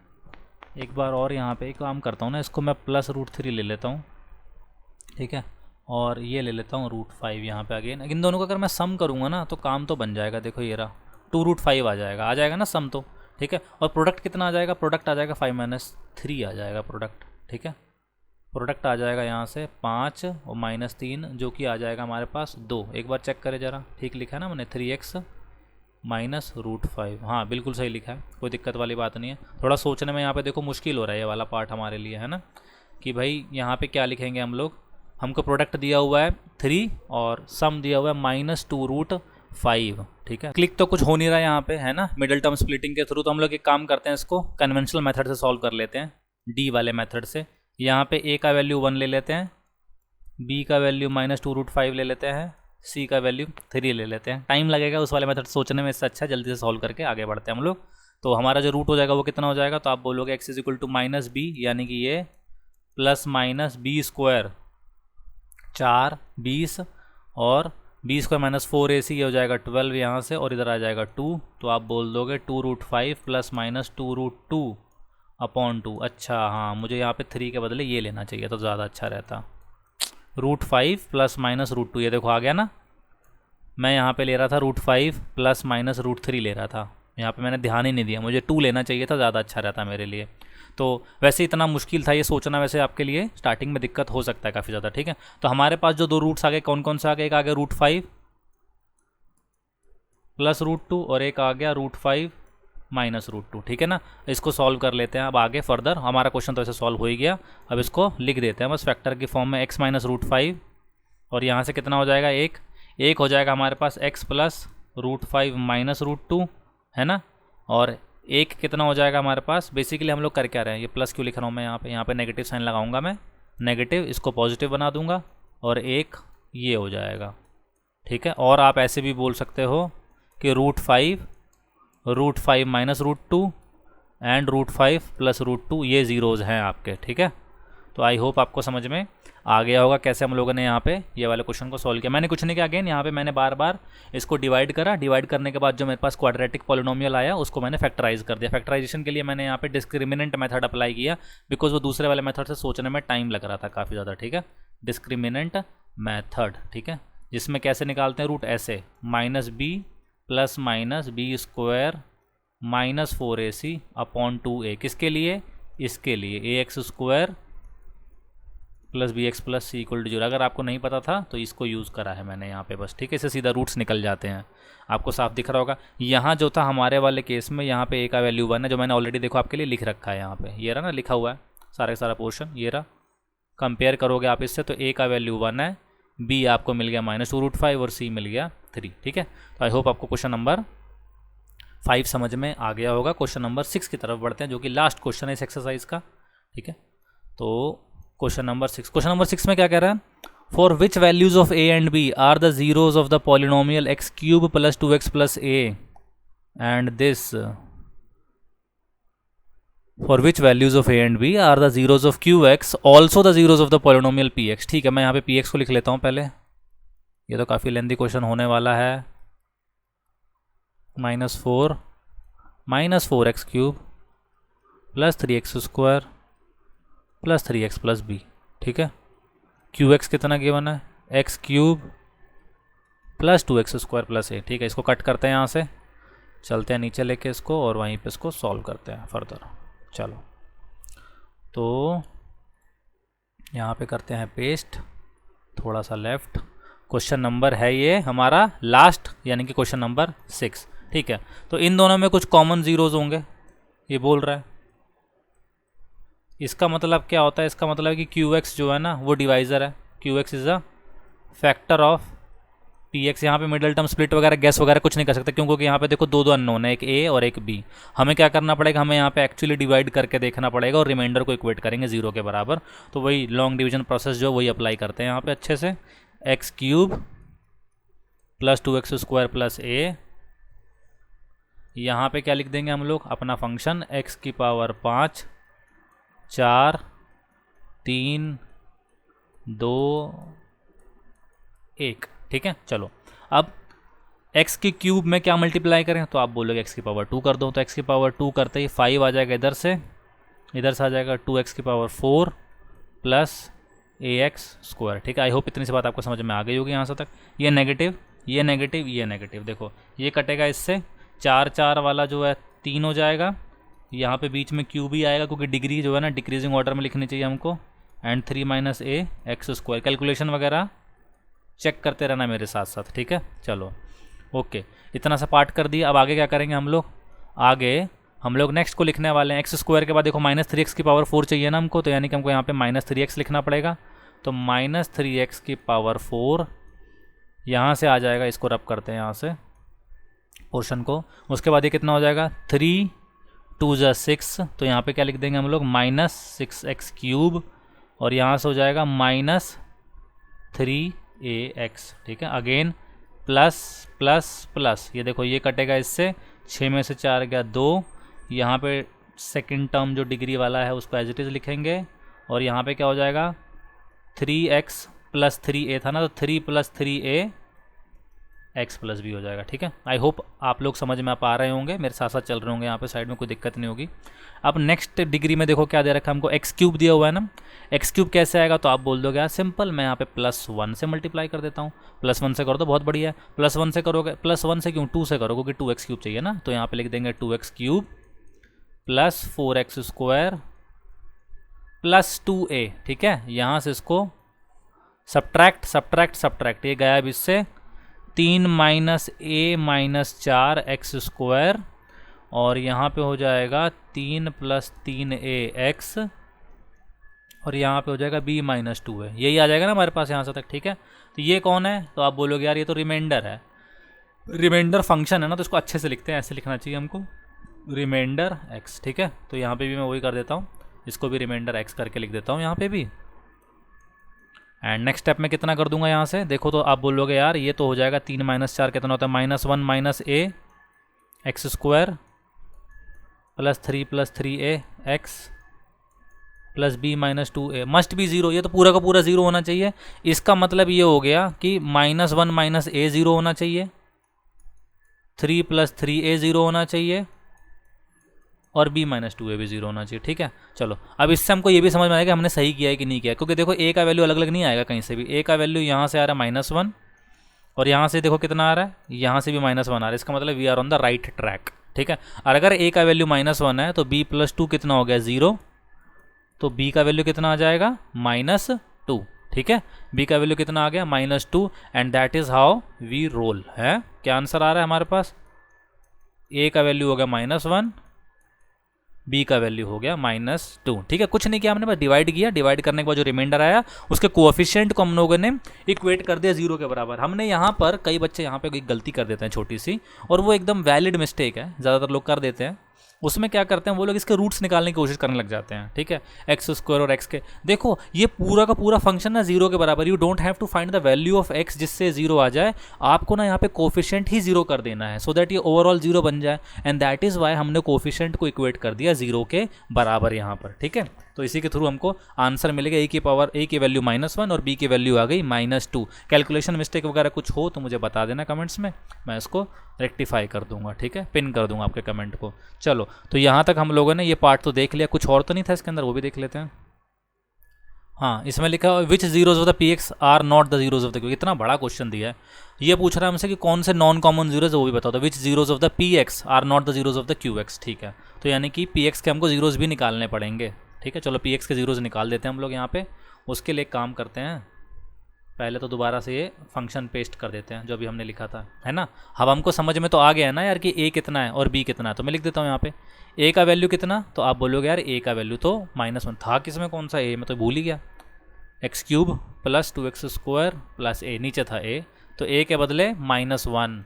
एक बार और यहाँ पे एक काम करता हूँ ना, इसको मैं प्लस रूट 3 ले लेता हूँ, ठीक है। और ये ले लेता हूँ रूट 5 यहाँ पे अगेन। इन दोनों का अगर मैं सम करूँगा ना तो काम तो बन जाएगा। देखो ये रहा 2 रूट 5 आ जाएगा ना सम तो, ठीक है। और प्रोडक्ट कितना आ जाएगा? प्रोडक्ट आ जाएगा 5 माइनस 3 आ जाएगा प्रोडक्ट, ठीक है। प्रोडक्ट आ जाएगा यहाँ से 5 और माइनस 3 जो कि आ जाएगा हमारे पास 2। एक बार चेक करें ज़रा, ठीक लिखा है ना मैंने? 3x माइनस रूट 5, हाँ बिल्कुल सही लिखा है, कोई दिक्कत वाली बात नहीं है। थोड़ा सोचने में यहाँ पे देखो मुश्किल हो रहा है ये वाला पार्ट हमारे लिए, है ना, कि भाई यहाँ पे क्या लिखेंगे हम लोग। हमको प्रोडक्ट दिया हुआ है 3 और सम दिया हुआ है माइनस 2 रूट 5, ठीक है। क्लिक तो कुछ हो नहीं रहा है यहाँ पे, है ना, मिडिल टर्म स्प्लिटिंग के थ्रू। तो हम लोग एक काम करते हैं, इसको कन्वेंशनल मेथड से सॉल्व कर लेते हैं, डी वाले मेथड से। यहाँ पे a का वैल्यू 1 ले लेते हैं, b का वैल्यू माइनस 2 रूट 5 ले लेते हैं, c का वैल्यू 3 ले लेते हैं। टाइम लगेगा उस वाले मेथड सोचने में, इससे अच्छा जल्दी से सॉल्व करके आगे बढ़ते हैं हम लोग। तो हमारा जो रूट हो जाएगा वो कितना हो जाएगा? तो आप बोलोगे x is equal to minus B, यानी कि ये प्लस माइनस बी स्क्वायर 4 20 और बी स्क्वायर माइनस 4ac, ये हो जाएगा 12 यहाँ से, और इधर आ जाएगा 2। तो आप बोल दोगे 2 root 5 plus minus 2 root 2 upon 2। अच्छा हाँ, मुझे यहाँ पे 3 के बदले ये लेना चाहिए तो ज़्यादा अच्छा रहता। रूट 5 प्लस माइनस रूट 2, ये देखो आ गया ना। मैं यहाँ पे ले रहा था रूट 5 प्लस माइनस रूट 3 ले रहा था, यहाँ पे मैंने ध्यान ही नहीं दिया, मुझे 2 लेना चाहिए था, ज़्यादा अच्छा रहता मेरे लिए। तो वैसे इतना मुश्किल था ये सोचना, वैसे आपके लिए स्टार्टिंग में दिक्कत हो सकता है काफ़ी ज़्यादा, ठीक है। तो हमारे पास जो 2 रूट्स आ गए कौन कौन से आ गए? एक आ गया रूट 5 प्लस रूट 2 और एक आ गया रूट 5 माइनस रूट 2, ठीक है ना। इसको सॉल्व कर लेते हैं अब आगे फर्दर। हमारा क्वेश्चन तो ऐसे सॉल्व हो ही गया, अब इसको लिख देते हैं बस फैक्टर की फॉर्म में, x माइनस रूट 5, और यहाँ से कितना हो जाएगा? एक हो जाएगा हमारे पास x plus root 5 minus root 2, है ना। और एक कितना हो जाएगा हमारे पास? बेसिकली हम लोग कर क्या रहे हैं, ये प्लस क्यों लिख रहा हूँ मैं यहाँ पे नेगेटिव साइन लगाऊंगा मैं, नेगेटिव, इसको पॉजिटिव बना दूंगा, और एक ये हो जाएगा, ठीक है। और आप ऐसे भी बोल सकते हो कि रूट 5 √5 माइनस √2 एंड √5 प्लस √2, ये ज़ीरोज़ हैं आपके, ठीक है। तो आई होप आपको समझ में आ गया होगा कैसे हम लोगों ने यहाँ पे ये वाले क्वेश्चन को सॉल्व किया। मैंने कुछ नहीं किया, अगेन यहाँ पे मैंने बार बार इसको डिवाइड करा, डिवाइड करने के बाद जो मेरे पास क्वाड्रेटिक पॉलिनोमियल आया उसको मैंने फैक्टराइज कर दिया। फैक्टराइजेशन के लिए मैंने यहाँ पे डिस्क्रिमिनेंट मेथड अप्लाई किया, बिकॉज वो दूसरे वाले मेथड से सोचने में टाइम लग रहा था काफ़ी ज़्यादा, ठीक है। डिस्क्रिमिनेंट मेथड, ठीक है, जिसमें कैसे निकालते हैं रूट, ऐसे -b plus minus B square -4ac upon 2a, किसके लिए, इसके लिए ax² plus bx plus c equal to 0। अगर आपको नहीं पता था तो इसको यूज़ करा है मैंने यहाँ पे बस, ठीक है। इससे सीधा रूट्स निकल जाते हैं, आपको साफ दिख रहा होगा। यहाँ जो था हमारे वाले केस में, यहाँ पे a का वैल्यू 1 है, जो मैंने ऑलरेडी देखो आपके लिए लिख रखा है यहाँ पे, ये रहा ना लिखा हुआ है सारा का सारा पोर्शन, ये रहा। कंपेयर करोगे आप इससे तो a का वैल्यू 1 है, b आपको मिल गया -2√5 और c मिल गया 3, ठीक है। तो आई होप आपको क्वेश्चन नंबर 5 समझ में आ गया होगा। क्वेश्चन नंबर 6 की तरफ बढ़ते हैं, जो कि लास्ट क्वेश्चन है इस एक्सरसाइज का, ठीक है। तो क्वेश्चन नंबर 6 में क्या कह रहा है, for which values of a and b are the zeros of the polynomial x³ plus 2x plus a and this, for which values of a and b are the zeros of qx also the zeros of the polynomial px। ठीक है, मैं यहाँ पे px को लिख लेता हूँ पहले, ये तो काफ़ी लेंथी क्वेश्चन होने वाला है। -4 plus 3x² plus 3x plus b, ठीक है। qx कितना गिवन है, x³ plus 2x² plus a, ठीक है। इसको कट करते हैं, यहाँ से चलते हैं नीचे लेके इसको, और वहीं पे इसको सॉल्व करते हैं फर्दर। चलो, तो यहाँ पे करते हैं पेस्ट, थोड़ा सा लेफ्ट। क्वेश्चन नंबर है ये हमारा लास्ट, यानी कि क्वेश्चन नंबर 6, ठीक है। तो इन दोनों में कुछ कॉमन जीरोज होंगे, ये बोल रहा है। इसका मतलब क्या होता है, इसका मतलब है कि qx जो है ना वो डिवाइज़र है, qx is a factor of px। यहाँ पे मिडिल टर्म स्प्लिट वगैरह गैस वगैरह कुछ नहीं कर सकते, क्योंकि यहाँ पे देखो दो अननोन है, एक a और एक b। हमें क्या करना पड़ेगा, हमें यहाँ पे एक्चुअली डिवाइड करके देखना पड़ेगा और रिमाइंडर को इक्वेट करेंगे 0 के बराबर। तो वही लॉन्ग डिवीजन प्रोसेस जो वही अप्लाई करते हैं यहाँ पे अच्छे से। x³ plus 2x² plus a, यहाँ पे क्या लिख देंगे हम लोग, अपना फंक्शन x⁵, 4 3 2 1, ठीक है। चलो, अब x³ में क्या मल्टीप्लाई करें, तो आप बोलोगे x⁵2 कर दो, तो x⁵2 करते ही 5 आ जाएगा इधर से से आ जाएगा 2x⁴ प्लस ax², ठीक है। आई होप इतनी सी बात आपको समझ में आ गई होगी यहाँ से तक। ये नेगेटिव, ये नेगेटिव, ये नेगेटिव, देखो ये कटेगा इससे, 4 4 वाला जो है 3 हो जाएगा, यहाँ पे बीच में क्यू भी आएगा, क्योंकि डिग्री जो है ना डिक्रीजिंग ऑर्डर में लिखनी चाहिए हमको, एंड 3 - ax²। कैलकुलेशन वगैरह चेक करते रहना मेरे साथ साथ, ठीक है। चलो, ओके, इतना सा पार्ट कर दिया। अब आगे क्या करेंगे हम लोग, आगे हम लोग नेक्स्ट को लिखने वाले हैं x² के बाद देखो -3x⁴ चाहिए ना हमको, तो यानी कि हमको यहाँ पे -3x लिखना पड़ेगा। तो -3x⁴ यहाँ से आ जाएगा, इसको रब करते हैं यहाँ से पोर्शन को। उसके बाद ये कितना हो जाएगा, 3 2 = 6, तो यहाँ पे क्या लिख देंगे हम लोग, -6x³, और यहाँ से हो जाएगा -3ax, ठीक है। अगेन प्लस प्लस प्लस, ये देखो ये कटेगा इससे, 6 में से 4 गया 2, यहाँ पे सेकंड टर्म जो डिग्री वाला है उसको एज इट इज़ लिखेंगे, और यहाँ पे क्या हो जाएगा, 3x प्लस 3a था ना, तो 3 + 3a x + b हो जाएगा, ठीक है। आई होप आप लोग समझ में आ रहे होंगे, मेरे साथ साथ चल रहे होंगे यहाँ पे, साइड में कोई दिक्कत नहीं होगी। अब नेक्स्ट डिग्री में देखो क्या दे रखा है हमको, x³ दिया हुआ है ना, x³ कैसे आएगा, तो आप बोल दोगे यार सिंपल, मैं यहाँ पे +1 से मल्टीप्लाई कर देता हूँ। +1 से करो तो बहुत बढ़िया है, +1 से करोगे, +1 से क्यों, 2 से करो, क्योंकि 2x³ चाहिए ना, तो यहाँ पे लिख देंगे 2x³ plus 4x² plus 2a, ठीक है। यहाँ से इसको सब्ट्रैक्ट, ये गया अब इससे, 3 - a - 4x², और यहाँ पे हो जाएगा 3 + 3ax, और यहाँ पे हो जाएगा b - 2a, यही आ जाएगा ना हमारे पास यहाँ से तक, ठीक है। तो ये कौन है, तो आप बोलोगे यार ये तो रिमाइंडर है, रिमाइंडर फंक्शन है ना, तो इसको अच्छे से लिखते हैं, ऐसे लिखना चाहिए हमको, रिमाइंडर x, ठीक है। तो यहाँ पे भी मैं वही कर देता हूँ, इसको भी रिमाइंडर x करके लिख देता हूँ यहाँ पे भी। एंड नेक्स्ट स्टेप में कितना कर दूंगा यहाँ से, देखो तो आप बोलोगे यार ये तो हो जाएगा 3 - 4 कितना होता है, -1 - a X square plus 3 X plus B minus 2a must be zero, ये तो पूरा का पूरा ज़ीरो होना चाहिए। इसका मतलब ये हो गया कि -1 माइनस a ज़ीरो होना चाहिए, 3 प्लस 3a ज़ीरो होना चाहिए और b माइनस 2a भी ज़ीरो होना चाहिए। ठीक है, चलो अब इससे हमको ये भी समझ में आएगा हमने सही किया है कि नहीं किया है, क्योंकि देखो a का वैल्यू अलग अलग नहीं आएगा कहीं से भी। a का वैल्यू यहाँ से आ रहा है -1 और यहाँ से देखो कितना आ रहा है, यहाँ से भी -1 आ रहा है। इसका मतलब we are on the right track. ठीक है, और अगर a का वैल्यू -1 है तो b प्लस 2 कितना हो गया, 0, तो b का वैल्यू कितना आ जाएगा, -2। ठीक है, b का वैल्यू कितना आ गया, -2, and that is how we roll है। क्या आंसर आ रहा है हमारे पास, a का वैल्यू हो गया -1, b का वैल्यू हो गया -2। ठीक है, कुछ नहीं किया हमने, बस डिवाइड किया, डिवाइड करने के बाद जो रिमाइंडर आया उसके कोएफिशिएंट को हम लोगों ने इक्वेट कर दिया 0 के बराबर। हमने यहाँ पर, कई बच्चे यहाँ पे एक गलती कर देते हैं छोटी सी, और वो एकदम वैलिड मिस्टेक है, ज़्यादातर लोग कर देते हैं। उसमें क्या करते हैं वो लोग, इसके रूट्स निकालने की कोशिश करने लग जाते हैं। ठीक है, एक्स स्क्वायर और एक्स के, देखो ये पूरा का पूरा फंक्शन ना 0 के बराबर, you don't have to find the value of X जिससे 0 आ जाए, आपको ना यहाँ पे कोफिशिएंट ही 0 कर देना है, सो दैट ये ओवरऑल 0 बन जाए, एंड दैट इज वाई हमने कोफिशिएंट को इक्वेट कर दिया 0 के बराबर यहाँ पर। ठीक है, तो इसी के थ्रू हमको आंसर मिलेगा a की वैल्यू -1 और b की वैल्यू आ गई -2। कैलकुलेशन मिस्टेक वगैरह कुछ हो तो मुझे बता देना कमेंट्स में, मैं इसको रेक्टिफाई कर दूंगा। ठीक है, पिन कर दूंगा आपके कमेंट को। चलो, तो यहाँ तक हम लोगों ने ये पार्ट तो देख लिया, कुछ और तो नहीं था इसके अंदर, वो भी देख लेते हैं। हाँ, इसमें लिखा है which zeros of the p x are not the zeros of the q. इतना बड़ा क्वेश्चन दिया है, ये पूछ रहा है हमसे कि कौन से नॉन कॉमन जीरोज है वो भी बताओ। तो which zeros of the p x are not the zeros of the q x. ठीक है, तो यानी कि पी एक्स के हमको जीरोज भी निकालने पड़ेंगे। ठीक है, चलो पी एक्स के जीरोज निकाल देते हैं हम लोग यहाँ पे। उसके लिए काम करते हैं, पहले तो दोबारा से ये फंक्शन पेस्ट कर देते हैं जो अभी हमने लिखा था, है ना। अब हमको समझ में तो आ गया है ना यार कि a कितना है और b कितना है, तो मैं लिख देता हूँ यहाँ पे a का वैल्यू कितना, तो आप बोलोगे यार a का वैल्यू तो -1 था, किसमें कौन सा a, मैं तो भूल ही गया। x³ plus 2x² plus a, नीचे था a, तो a के बदले -1,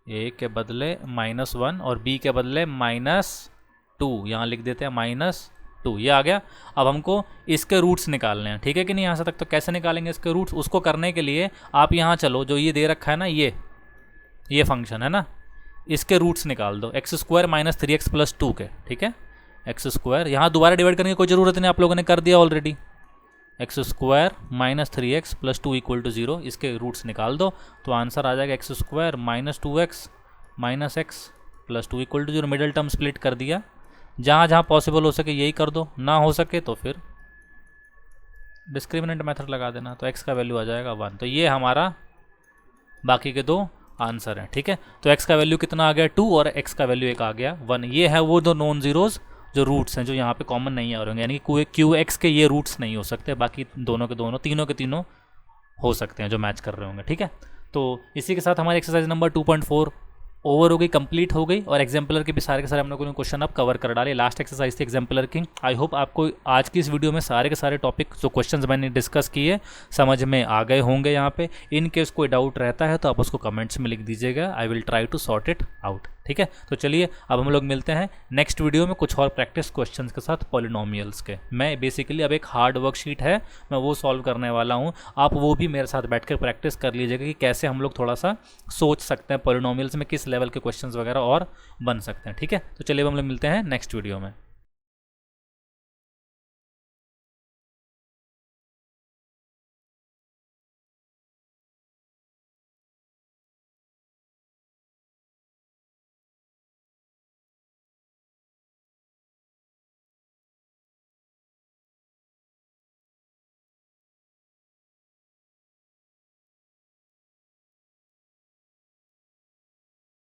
a के बदले -1 और b के बदले -2, यहाँ लिख देते हैं -2, ये आ गया। अब हमको इसके रूट्स निकालने हैं। ठीक है कि नहीं, यहाँ से तक तो कैसे निकालेंगे इसके रूट्स, उसको करने के लिए आप यहाँ चलो, जो ये दे रखा है ना, ये फंक्शन है ना, इसके रूट्स निकाल दो, x² - 3x प्लस 2 के। ठीक है, x², यहाँ दोबारा डिवाइड करने की कोई ज़रूरत नहीं, आप लोगों ने कर दिया ऑलरेडी। x² - 3x प्लस 2 = 0, इसके रूट्स निकाल दो तो आंसर आ जाएगा x² - 2x - x plus 2 = 0। Middle term split कर दिया, जहाँ जहाँ पॉसिबल हो सके यही कर दो, ना हो सके तो फिर डिस्क्रिमिनेंट मेथड लगा देना, तो x का वैल्यू आ जाएगा 1। तो ये हमारा बाकी के दो आंसर हैं। ठीक है, तो x का वैल्यू कितना आ गया 2 और x का वैल्यू एक आ गया 1। ये है वो दो नॉन जीरोज जो रूट्स हैं, जो यहाँ पे कॉमन नहीं आ रहे होंगे, यानी कि क्यू एक्स के ये रूट्स नहीं हो सकते, बाकी दोनों के दोनों, तीनों के तीनों हो सकते हैं जो मैच कर रहे होंगे। ठीक है, तो इसी के साथ हमारी एक्सरसाइज नंबर 2.4 ओवर हो गई, कंप्लीट हो गई, और एग्जाम्पलर के भी सारे के सारे हम लोगों ने क्वेश्चन अब कवर कर डाले। लास्ट एक्सरसाइज थी एग्जाम्पलर की। आई होप आपको आज की इस वीडियो में सारे के सारे टॉपिक जो क्वेश्चंस मैंने डिस्कस किए समझ में आ गए होंगे। यहाँ पे इन केस कोई डाउट रहता है तो आप उसको कमेंट्स में लिख दीजिएगा, I will try to sort it out. ठीक है, तो चलिए अब हम लोग मिलते हैं नेक्स्ट वीडियो में कुछ और प्रैक्टिस क्वेश्चंस के साथ पॉलिनोमियल्स के। मैं बेसिकली अब एक हार्ड वर्कशीट है, मैं वो सॉल्व करने वाला हूँ, आप वो भी मेरे साथ बैठ कर प्रैक्टिस कर लीजिएगा कि कैसे हम लोग थोड़ा सा सोच सकते हैं पॉलिनोमियल्स में, किस लेवल के क्वेश्चंस वगैरह और बन सकते हैं। ठीक है, तो चलिए हम लोग मिलते हैं नेक्स्ट वीडियो में।